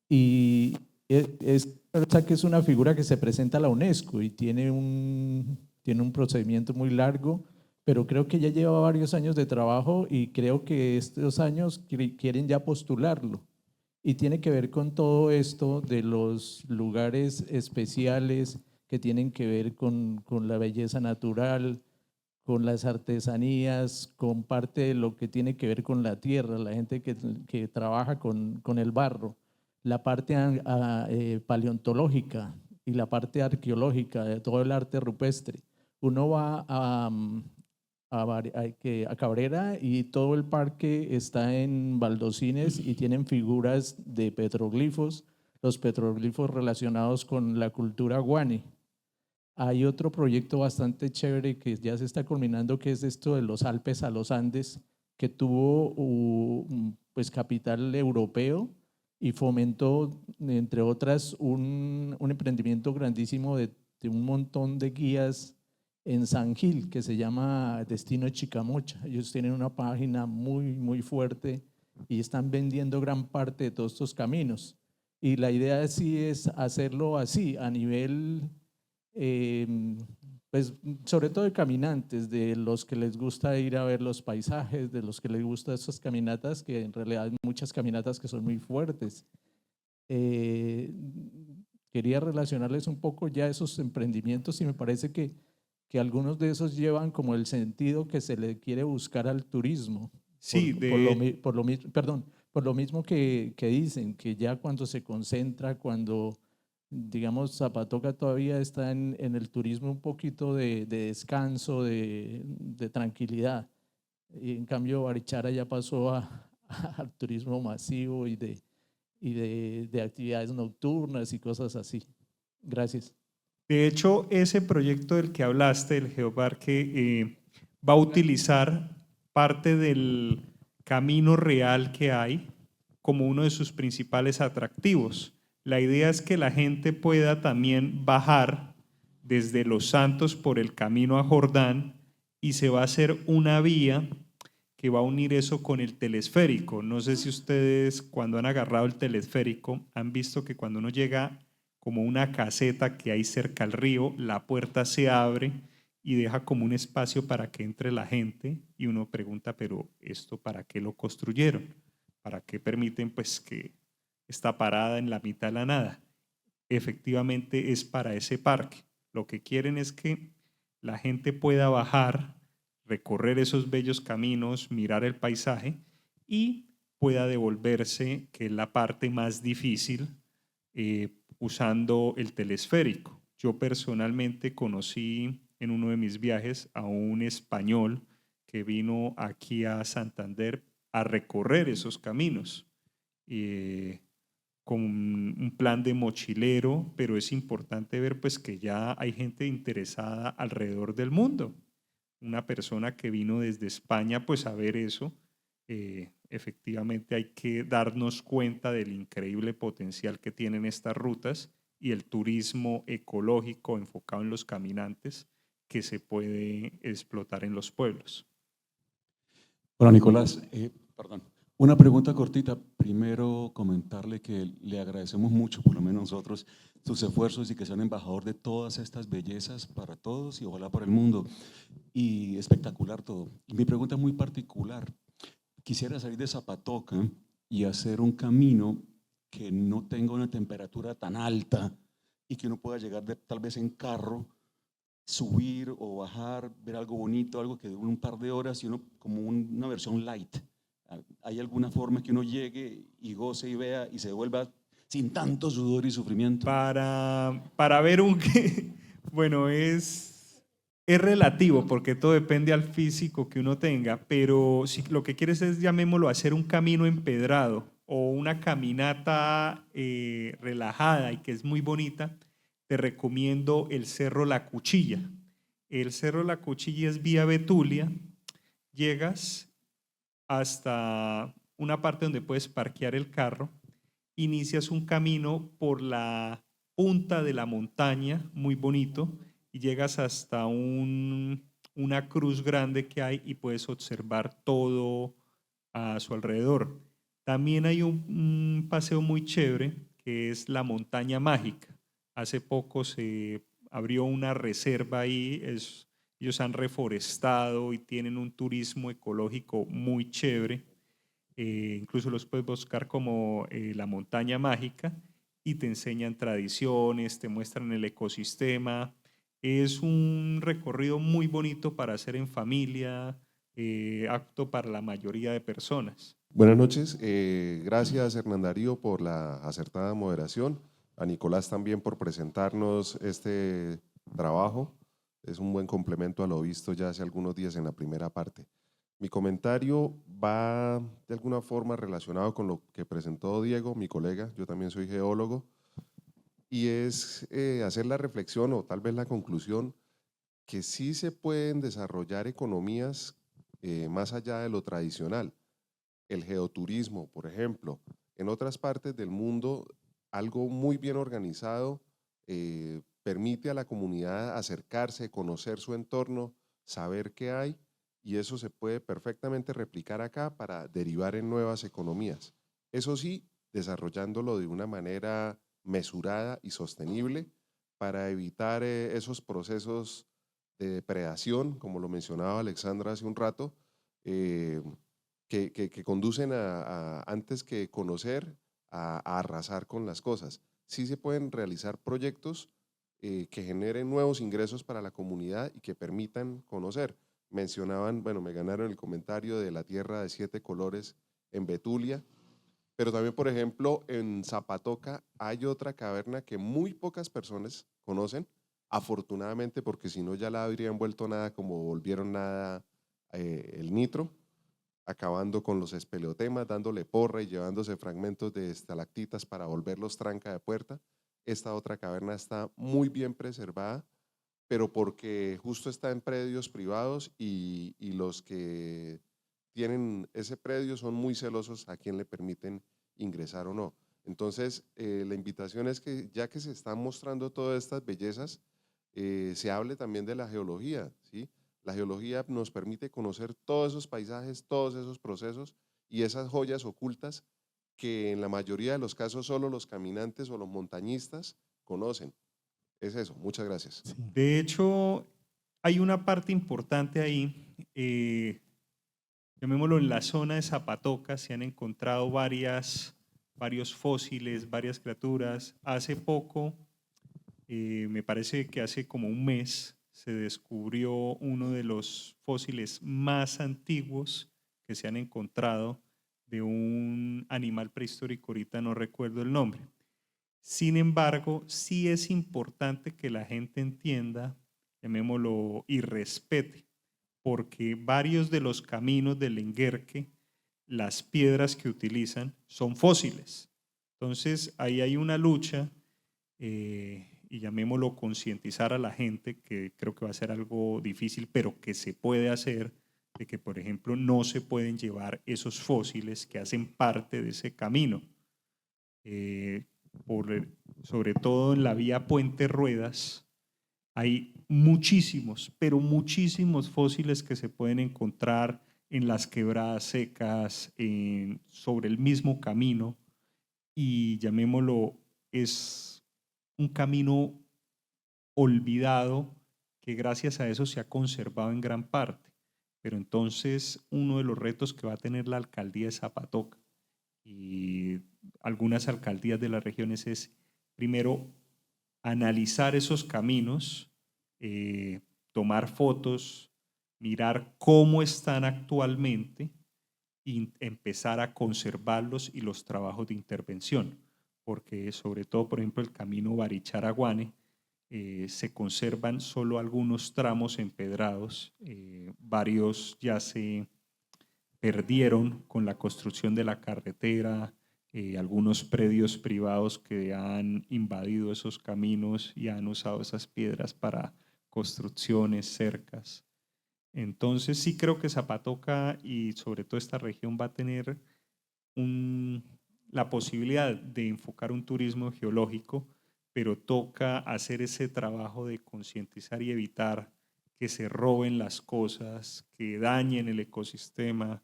y que es una figura que se presenta a la UNESCO y tiene un procedimiento muy largo, pero creo que ya lleva varios años de trabajo y creo que estos años quieren ya postularlo. Y tiene que ver con todo esto de los lugares especiales que tienen que ver con la belleza natural, con las artesanías, con parte de lo que tiene que ver con la tierra, la gente que trabaja con el barro, la parte paleontológica y la parte arqueológica, de todo el arte rupestre. Uno va a Cabrera y todo el parque está en baldosines y tienen figuras de petroglifos, los petroglifos relacionados con la cultura guane. Hay otro proyecto bastante chévere que ya se está culminando, que es esto de los Alpes a los Andes, que tuvo pues capital europeo y fomentó, entre otras, un emprendimiento grandísimo de un montón de guías en San Gil, que se llama Destino Chicamocha. Ellos tienen una página muy fuerte y están vendiendo gran parte de todos estos caminos. Y la idea sí es hacerlo así, a nivel, pues sobre todo de caminantes, de los que les gusta ir a ver los paisajes, de los que les gustan esas caminatas, que en realidad hay muchas caminatas que son muy fuertes. Quería relacionarles un poco ya esos emprendimientos y me parece que algunos de esos llevan como el sentido que se le quiere buscar al turismo. Sí, por lo mismo que dicen, que ya cuando se concentra, cuando digamos Zapatoca todavía está en el turismo un poquito de descanso, de tranquilidad. Y en cambio Barichara ya pasó al turismo masivo y de actividades nocturnas y cosas así. Gracias. De hecho, ese proyecto del que hablaste, el Geoparque, va a utilizar parte del camino real que hay como uno de sus principales atractivos. La idea es que la gente pueda también bajar desde Los Santos por el camino a Jordán y se va a hacer una vía que va a unir eso con el telesférico. No sé si ustedes cuando han agarrado el telesférico han visto que cuando uno llega como una caseta que hay cerca al río, la puerta se abre y deja como un espacio para que entre la gente y uno pregunta, pero ¿esto para qué lo construyeron? ¿Para qué permiten pues que está parada en la mitad de la nada? Efectivamente es para ese parque. Lo que quieren es que la gente pueda bajar, recorrer esos bellos caminos, mirar el paisaje y pueda devolverse, que es la parte más difícil, usando el telesférico. Yo personalmente conocí en uno de mis viajes a un español que vino aquí a Santander a recorrer esos caminos con un plan de mochilero, pero es importante ver pues que ya hay gente interesada alrededor del mundo. Una persona que vino desde España pues a ver eso, efectivamente hay que darnos cuenta del increíble potencial que tienen estas rutas y el turismo ecológico enfocado en los caminantes que se puede explotar en los pueblos. Hola Nicolás, perdón. Una pregunta cortita. Primero comentarle que le agradecemos mucho, por lo menos nosotros, sus esfuerzos y que sea un embajador de todas estas bellezas para todos y ojalá para el mundo. Y espectacular todo. Y mi pregunta es muy particular. Quisiera salir de Zapatoca y hacer un camino que no tenga una temperatura tan alta y que uno pueda llegar tal vez en carro, subir o bajar, ver algo bonito, algo que dure un par de horas y uno como una versión light. ¿Hay alguna forma que uno llegue y goce y vea y se vuelva sin tanto sudor y sufrimiento? Para ver bueno, es relativo porque todo depende al físico que uno tenga, pero si lo que quieres es, llamémoslo, hacer un camino empedrado o una caminata relajada y que es muy bonita, te recomiendo el Cerro La Cuchilla. El Cerro La Cuchilla es vía Betulia, llegas hasta una parte donde puedes parquear el carro, inicias un camino por la punta de la montaña, muy bonito, y llegas hasta una cruz grande que hay y puedes observar todo a su alrededor. También hay un paseo muy chévere que es la Montaña Mágica. Hace poco se abrió una reserva ahí, ellos han reforestado y tienen un turismo ecológico muy chévere. Incluso los puedes buscar como la Montaña Mágica y te enseñan tradiciones, te muestran el ecosistema. Es un recorrido muy bonito para hacer en familia, apto para la mayoría de personas. Buenas noches, gracias Hernán Darío por la acertada moderación, a Nicolás también por presentarnos este trabajo, es un buen complemento a lo visto ya hace algunos días en la primera parte. Mi comentario va de alguna forma relacionado con lo que presentó Diego, mi colega, yo también soy geólogo, y es hacer la reflexión o tal vez la conclusión que sí se pueden desarrollar economías más allá de lo tradicional. El geoturismo, por ejemplo, en otras partes del mundo, algo muy bien organizado permite a la comunidad acercarse, conocer su entorno, saber qué hay, y eso se puede perfectamente replicar acá para derivar en nuevas economías. Eso sí, desarrollándolo de una manera mesurada y sostenible para evitar esos procesos de depredación, como lo mencionaba Alexandra hace un rato, que conducen antes que conocer, a arrasar con las cosas. Sí se pueden realizar proyectos que generen nuevos ingresos para la comunidad y que permitan conocer. Mencionaban, bueno, me ganaron el comentario de la tierra de 7 colores en Betulia, pero también, por ejemplo, en Zapatoca hay otra caverna que muy pocas personas conocen, afortunadamente, porque si no ya la habrían vuelto nada como volvieron nada el Nitro, acabando con los espeleotemas, dándole porra y llevándose fragmentos de estalactitas para volverlos tranca de puerta. Esta otra caverna está muy bien preservada, pero porque justo está en predios privados y los que tienen ese predio son muy celosos a quien le permiten ingresar o no. Entonces, la invitación es que ya que se están mostrando todas estas bellezas, se hable también de la geología, ¿sí? La geología nos permite conocer todos esos paisajes, todos esos procesos y esas joyas ocultas que en la mayoría de los casos solo los caminantes o los montañistas conocen. Es eso, muchas gracias. Sí. De hecho, hay una parte importante ahí, llamémoslo en la zona de Zapatoca, se han encontrado varios fósiles, varias criaturas. Hace poco, me parece que hace como un mes, se descubrió uno de los fósiles más antiguos que se han encontrado de un animal prehistórico, ahorita no recuerdo el nombre. Sin embargo, sí es importante que la gente entienda, llamémoslo, y respete, porque varios de los caminos del Lenguerque, las piedras que utilizan son fósiles. Entonces, ahí hay una lucha, y llamémoslo concientizar a la gente, que creo que va a ser algo difícil, pero que se puede hacer, de que, por ejemplo, no se pueden llevar esos fósiles que hacen parte de ese camino. Sobre todo en la vía Puente Ruedas, hay muchísimos, pero muchísimos fósiles que se pueden encontrar en las quebradas secas, sobre el mismo camino, y llamémoslo, es un camino olvidado que gracias a eso se ha conservado en gran parte. Pero entonces uno de los retos que va a tener la alcaldía de Zapatoca y algunas alcaldías de las regiones es, primero, analizar esos caminos, tomar fotos, mirar cómo están actualmente y empezar a conservarlos y los trabajos de intervención, porque sobre todo, por ejemplo, el camino Barichara-Guane, se conservan solo algunos tramos empedrados, varios ya se perdieron con la construcción de la carretera, algunos predios privados que han invadido esos caminos y han usado esas piedras para construcciones, cercas. Entonces sí creo que Zapatoca y sobre todo esta región va a tener la posibilidad de enfocar un turismo geológico, pero toca hacer ese trabajo de concientizar y evitar que se roben las cosas, que dañen el ecosistema.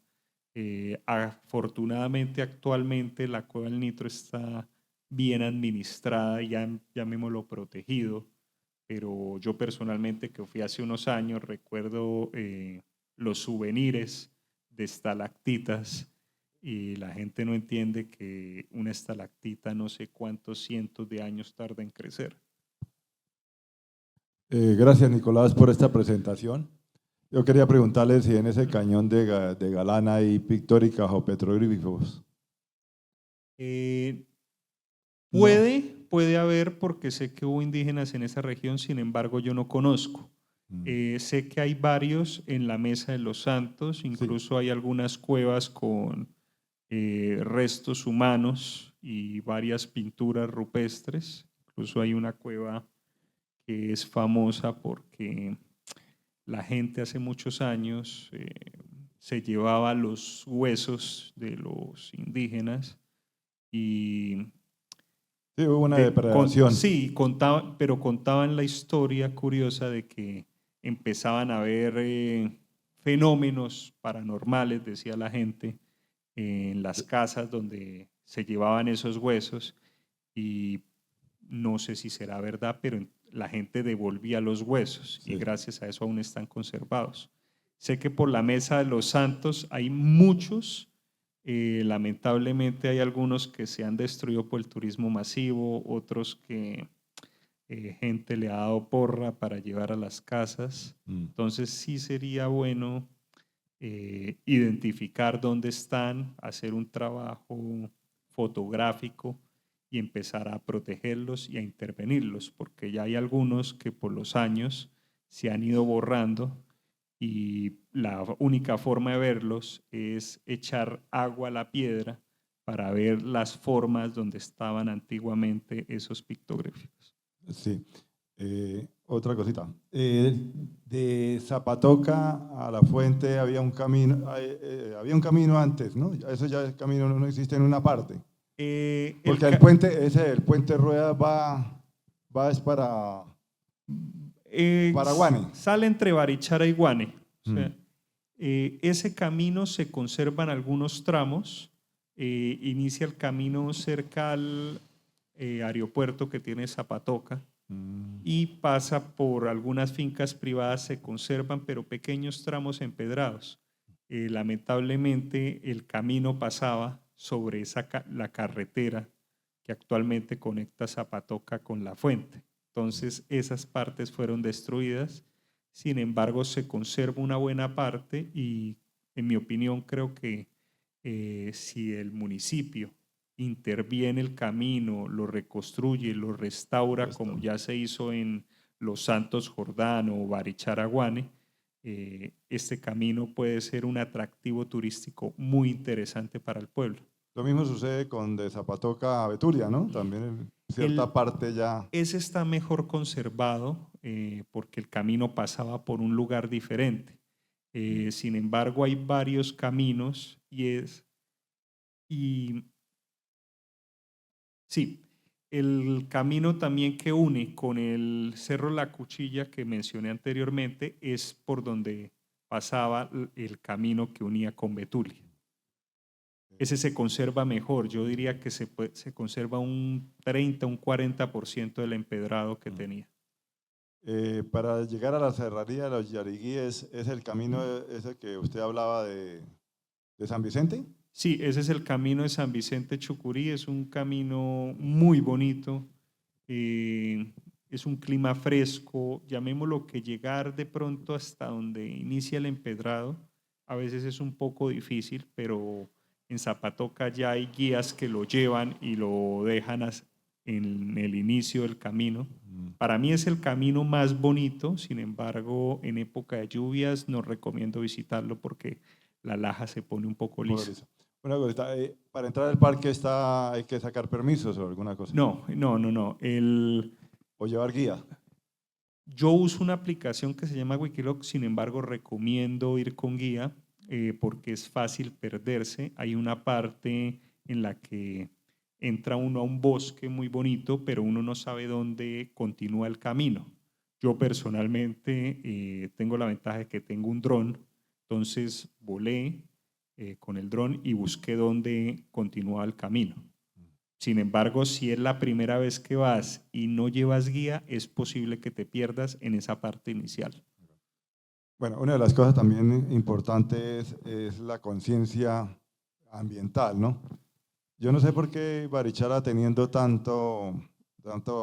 Afortunadamente actualmente la Cueva del Nitro está bien administrada, ya llamémoslo protegido, pero yo personalmente, que fui hace unos años, recuerdo los souvenirs de estalactitas, y la gente no entiende que una estalactita no sé cuántos cientos de años tarda en crecer. Gracias, Nicolás, por esta presentación. Yo quería preguntarle si en ese cañón de Galana hay pictóricas o petroglifos. Puede haber, porque sé que hubo indígenas en esa región, sin embargo yo no conozco. Sé que hay varios en la Mesa de los Santos, incluso hay algunas cuevas con restos humanos y varias pinturas rupestres. Incluso hay una cueva que es famosa porque la gente hace muchos años se llevaba los huesos de los indígenas y sí, hubo una depredación. sí, pero contaban la historia curiosa de que empezaban a haber fenómenos paranormales, decía la gente, en las casas donde se llevaban esos huesos, y no sé si será verdad, pero la gente devolvía los huesos y gracias a eso aún están conservados. Sé que por la Mesa de los Santos hay muchos, lamentablemente hay algunos que se han destruido por el turismo masivo, otros que gente le ha dado porra para llevar a las casas. Entonces sí sería bueno identificar dónde están, hacer un trabajo fotográfico y empezar a protegerlos y a intervenirlos, porque ya hay algunos que por los años se han ido borrando y la única forma de verlos es echar agua a la piedra para ver las formas donde estaban antiguamente esos pictográficos. Sí. Otra cosita. De Zapatoca a la fuente había un camino antes, ¿no? Eso ya el camino no existe en una parte. Porque el puente Rueda es para Guane. Sale entre Barichara y Guane. O sea, ese camino se conservan algunos tramos. Inicia el camino cerca al aeropuerto que tiene Zapatoca y pasa por algunas fincas privadas, se conservan, pero pequeños tramos empedrados. Lamentablemente el camino pasaba sobre la carretera que actualmente conecta Zapatoca con la fuente. Entonces esas partes fueron destruidas, sin embargo se conserva una buena parte y en mi opinión creo que si el municipio interviene el camino, lo reconstruye, lo restaura, como ya se hizo en Los Santos Jordán o Barichara-Guane, este camino puede ser un atractivo turístico muy interesante para el pueblo. Lo mismo sucede con de Zapatoca a Betulia, ¿no? También en cierta parte ya. Ese está mejor conservado porque el camino pasaba por un lugar diferente. Sin embargo, hay varios caminos sí, el camino también que une con el Cerro La Cuchilla que mencioné anteriormente es por donde pasaba el camino que unía con Betulia. Ese se conserva mejor, yo diría que se conserva un 30, un 40% del empedrado que tenía. Para llegar a la serranía de los Yariguíes, ¿es el camino ese que usted hablaba de San Vicente? Sí, ese es el camino de San Vicente Chucurí, es un camino muy bonito, es un clima fresco, llamémoslo que llegar de pronto hasta donde inicia el empedrado, a veces es un poco difícil, pero en Zapatoca ya hay guías que lo llevan y lo dejan en el inicio del camino. Para mí es el camino más bonito, sin embargo, en época de lluvias no recomiendo visitarlo porque la laja se pone un poco lisa. Una cosita, para entrar al parque hay que sacar permisos o alguna cosa. No. O llevar guía. Yo uso una aplicación que se llama Wikiloc, sin embargo recomiendo ir con guía porque es fácil perderse. Hay una parte en la que entra uno a un bosque muy bonito, pero uno no sabe dónde continúa el camino. Yo personalmente tengo la ventaja de que tengo un dron, entonces volé con el dron y busqué dónde continuaba el camino. Sin embargo, si es la primera vez que vas y no llevas guía, es posible que te pierdas en esa parte inicial. Bueno, una de las cosas también importantes es la conciencia ambiental, ¿no? Yo no sé por qué Barichara, teniendo tanta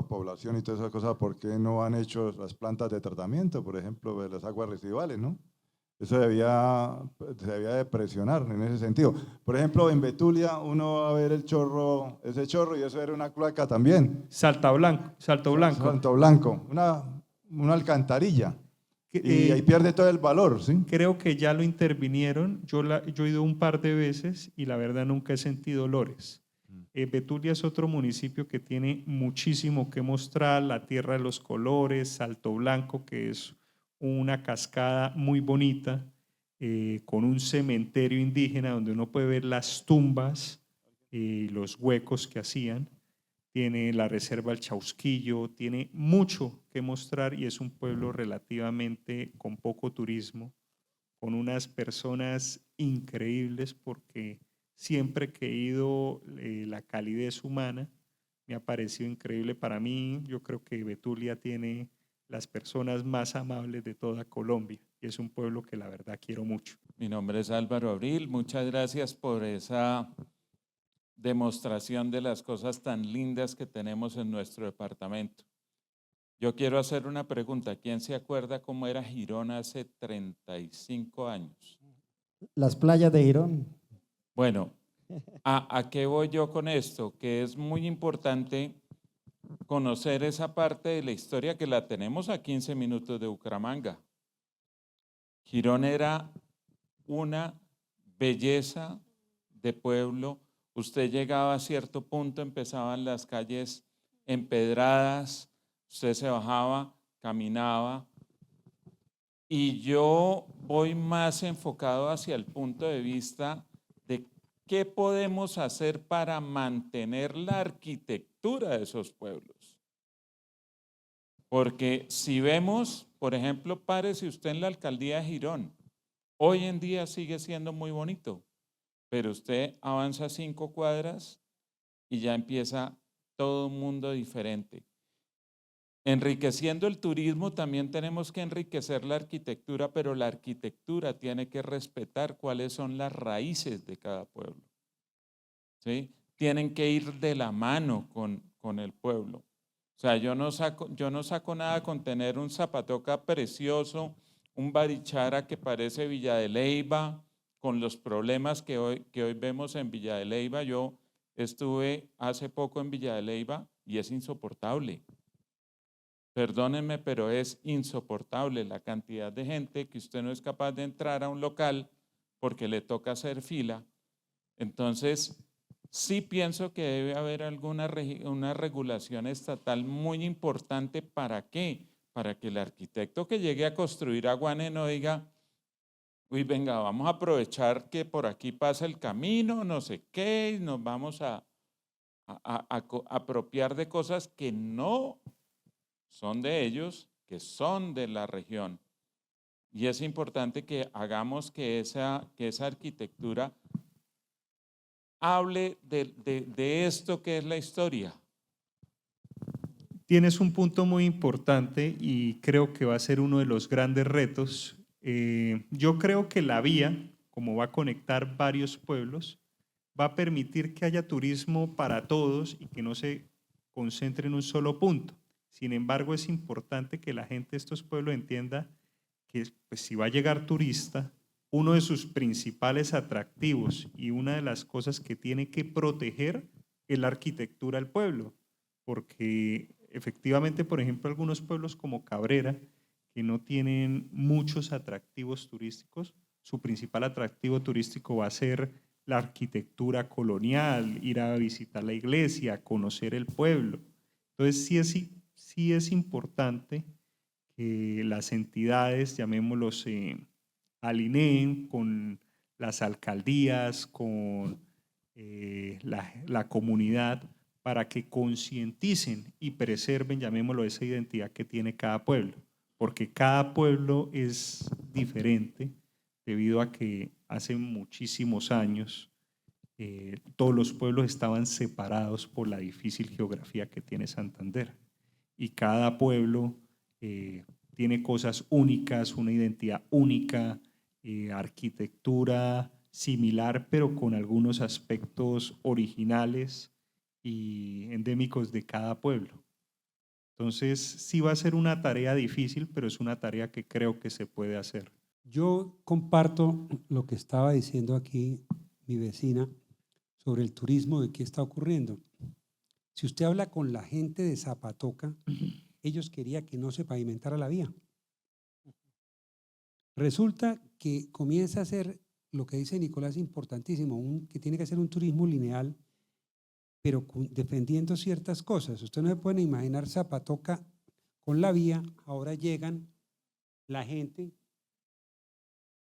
población y todas esas cosas, ¿por qué no han hecho las plantas de tratamiento, por ejemplo, de las aguas residuales, ¿no? Eso se debía de presionar en ese sentido. Por ejemplo, en Betulia uno va a ver ese chorro, y eso era una cloaca también. Salto Blanco. Salto Blanco, una alcantarilla. Y ahí pierde todo el valor, ¿sí? Creo que ya lo intervinieron. Yo he ido un par de veces y la verdad nunca he sentido olores. Betulia es otro municipio que tiene muchísimo que mostrar, la Tierra de los Colores, Salto Blanco, que es una cascada muy bonita, con un cementerio indígena donde uno puede ver las tumbas y los huecos que hacían. Tiene la reserva El Chausquillo, tiene mucho que mostrar y es un pueblo relativamente con poco turismo, con unas personas increíbles porque siempre que he ido la calidez humana me ha parecido increíble para mí. Yo creo que Betulia tiene las personas más amables de toda Colombia y es un pueblo que la verdad quiero mucho. Mi nombre es Álvaro Abril, muchas gracias por esa demostración de las cosas tan lindas que tenemos en nuestro departamento. Yo quiero hacer una pregunta, ¿quién se acuerda cómo era Girón hace 35 años? Las playas de Girón. Bueno, ¿a qué voy yo con esto? Que es muy importante conocer esa parte de la historia que la tenemos a 15 minutos de Bucaramanga. Girón era una belleza de pueblo. Usted llegaba a cierto punto, empezaban las calles empedradas, usted se bajaba, caminaba. Y yo voy más enfocado hacia el punto de vista de qué podemos hacer para mantener la arquitectura de esos pueblos. Porque si vemos, por ejemplo, párese usted en la alcaldía de Girón, hoy en día sigue siendo muy bonito, pero usted avanza 5 cuadras y ya empieza todo un mundo diferente. Enriqueciendo el turismo también tenemos que enriquecer la arquitectura, pero la arquitectura tiene que respetar cuáles son las raíces de cada pueblo, ¿sí? Tienen que ir de la mano con el pueblo. O sea, yo no saco nada con tener un Zapatoca precioso, un Barichara que parece Villa de Leyva, con los problemas que hoy vemos en Villa de Leyva. Yo Estuve hace poco en Villa de Leyva y es insoportable. Perdónenme, pero es insoportable la cantidad de gente que usted no es capaz de entrar a un local porque le toca hacer fila. Entonces, sí pienso que debe haber una regulación estatal muy importante. ¿Para qué? Para que el arquitecto que llegue a construir Aguane no diga, uy, venga, vamos a aprovechar que por aquí pasa el camino, no sé qué, y nos vamos a apropiar de cosas que no son de ellos, que son de la región. Y es importante que hagamos que esa arquitectura hable de esto que es la historia. Tienes un punto muy importante y creo que va a ser uno de los grandes retos. Yo creo que la vía, como va a conectar varios pueblos, va a permitir que haya turismo para todos y que no se concentre en un solo punto. Sin embargo, es importante que la gente de estos pueblos entienda que pues, si va a llegar turista, uno de sus principales atractivos y una de las cosas que tiene que proteger es la arquitectura del pueblo, porque efectivamente, por ejemplo, algunos pueblos como Cabrera, que no tienen muchos atractivos turísticos, su principal atractivo turístico va a ser la arquitectura colonial, ir a visitar la iglesia, conocer el pueblo. Entonces, sí es importante que las entidades, llamémoslos, alineen con las alcaldías, con la comunidad, para que concienticen y preserven, llamémoslo, esa identidad que tiene cada pueblo, porque cada pueblo es diferente debido a que hace muchísimos años todos los pueblos estaban separados por la difícil geografía que tiene Santander y cada pueblo tiene cosas únicas, una identidad única, arquitectura similar, pero con algunos aspectos originales y endémicos de cada pueblo. Entonces, sí va a ser una tarea difícil, pero es una tarea que creo que se puede hacer. Yo comparto lo que estaba diciendo aquí mi vecina sobre el turismo, de qué está ocurriendo. Si usted habla con la gente de Zapatoca, ellos querían que no se pavimentara la vía. Resulta que comienza a ser lo que dice Nicolás importantísimo, que tiene que ser un turismo lineal, pero defendiendo ciertas cosas. Usted no se puede imaginar Zapatoca con la vía, ahora llegan la gente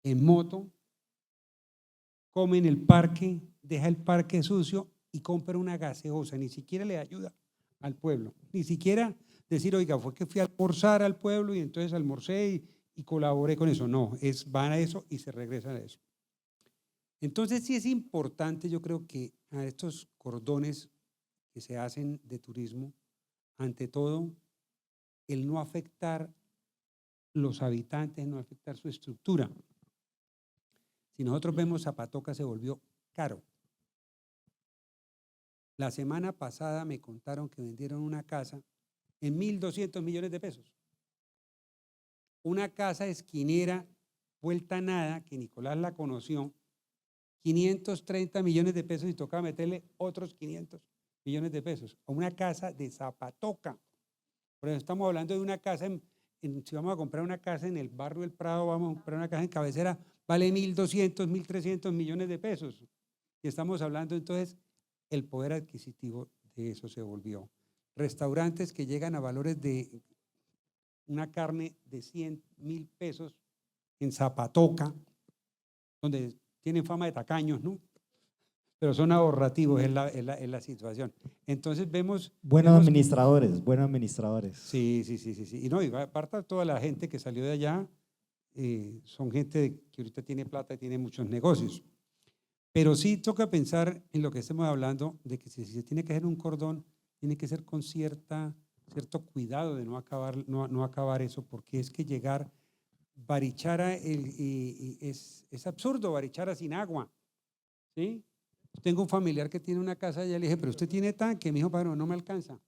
en moto, come en el parque, deja el parque sucio y compra una gaseosa, ni siquiera le ayuda al pueblo, ni siquiera decir, oiga, fue que fui a almorzar al pueblo y entonces almorcé y colaboré con eso. No, van a eso y se regresan a eso. Entonces sí es importante, yo creo que a estos cordones que se hacen de turismo, ante todo, el no afectar los habitantes, no afectar su estructura. Si nosotros vemos, Zapatoca se volvió caro. La semana pasada me contaron que vendieron una casa en 1.200 millones de pesos. Una casa esquinera, vuelta a nada, que Nicolás la conoció, 530 millones de pesos y tocaba meterle otros 500 millones de pesos a una casa de Zapatoca. Por eso estamos hablando de una casa, si vamos a comprar una casa en el barrio del Prado, vamos a comprar una casa en Cabecera, vale 1.200, 1.300 millones de pesos. Y estamos hablando entonces, el poder adquisitivo de eso se volvió. Restaurantes que llegan a valores de una carne de 100.000 pesos en Zapatoca, donde tienen fama de tacaños, ¿no? Pero son ahorrativos, es la situación. Entonces vemos… Buenos administradores. Sí. Y no, y aparte toda la gente que salió de allá, son gente que ahorita tiene plata y tiene muchos negocios. Pero sí toca pensar en lo que estamos hablando, de que si se tiene que hacer un cordón, tiene que ser con cierto cuidado de no acabar eso, porque es que llegar… Barichara es absurdo, Barichara sin agua, ¿sí? Tengo un familiar que tiene una casa y le dije, pero usted tiene tanque. Me dijo, pero no me alcanza.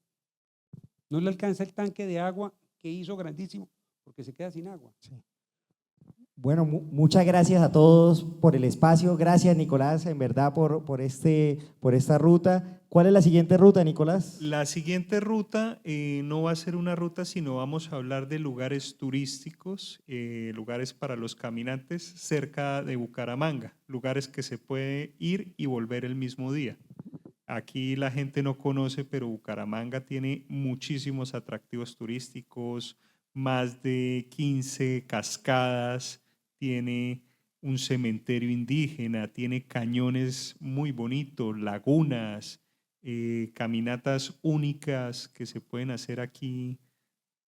No le alcanza el tanque de agua que hizo grandísimo porque se queda sin agua. Sí. Bueno, muchas gracias a todos por el espacio. Gracias, Nicolás, en verdad, por esta ruta. ¿Cuál es la siguiente ruta, Nicolás? La siguiente ruta no va a ser una ruta, sino vamos a hablar de lugares turísticos, lugares para los caminantes cerca de Bucaramanga, lugares que se puede ir y volver el mismo día. Aquí la gente no conoce, pero Bucaramanga tiene muchísimos atractivos turísticos, más de 15 cascadas, tiene un cementerio indígena, tiene cañones muy bonitos, lagunas, caminatas únicas que se pueden hacer aquí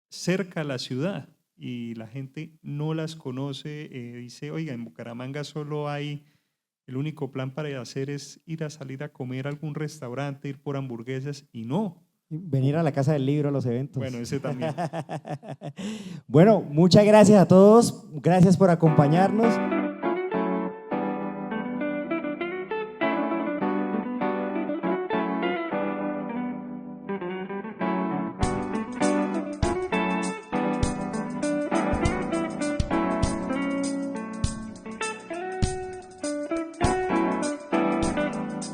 cerca a la ciudad y la gente no las conoce, dice, oiga, en Bucaramanga solo hay, el único plan para hacer es ir a salir a comer a algún restaurante, ir por hamburguesas y no. Venir a la Casa del Libro a los eventos. Bueno, ese también. Bueno, muchas gracias a todos, gracias por acompañarnos.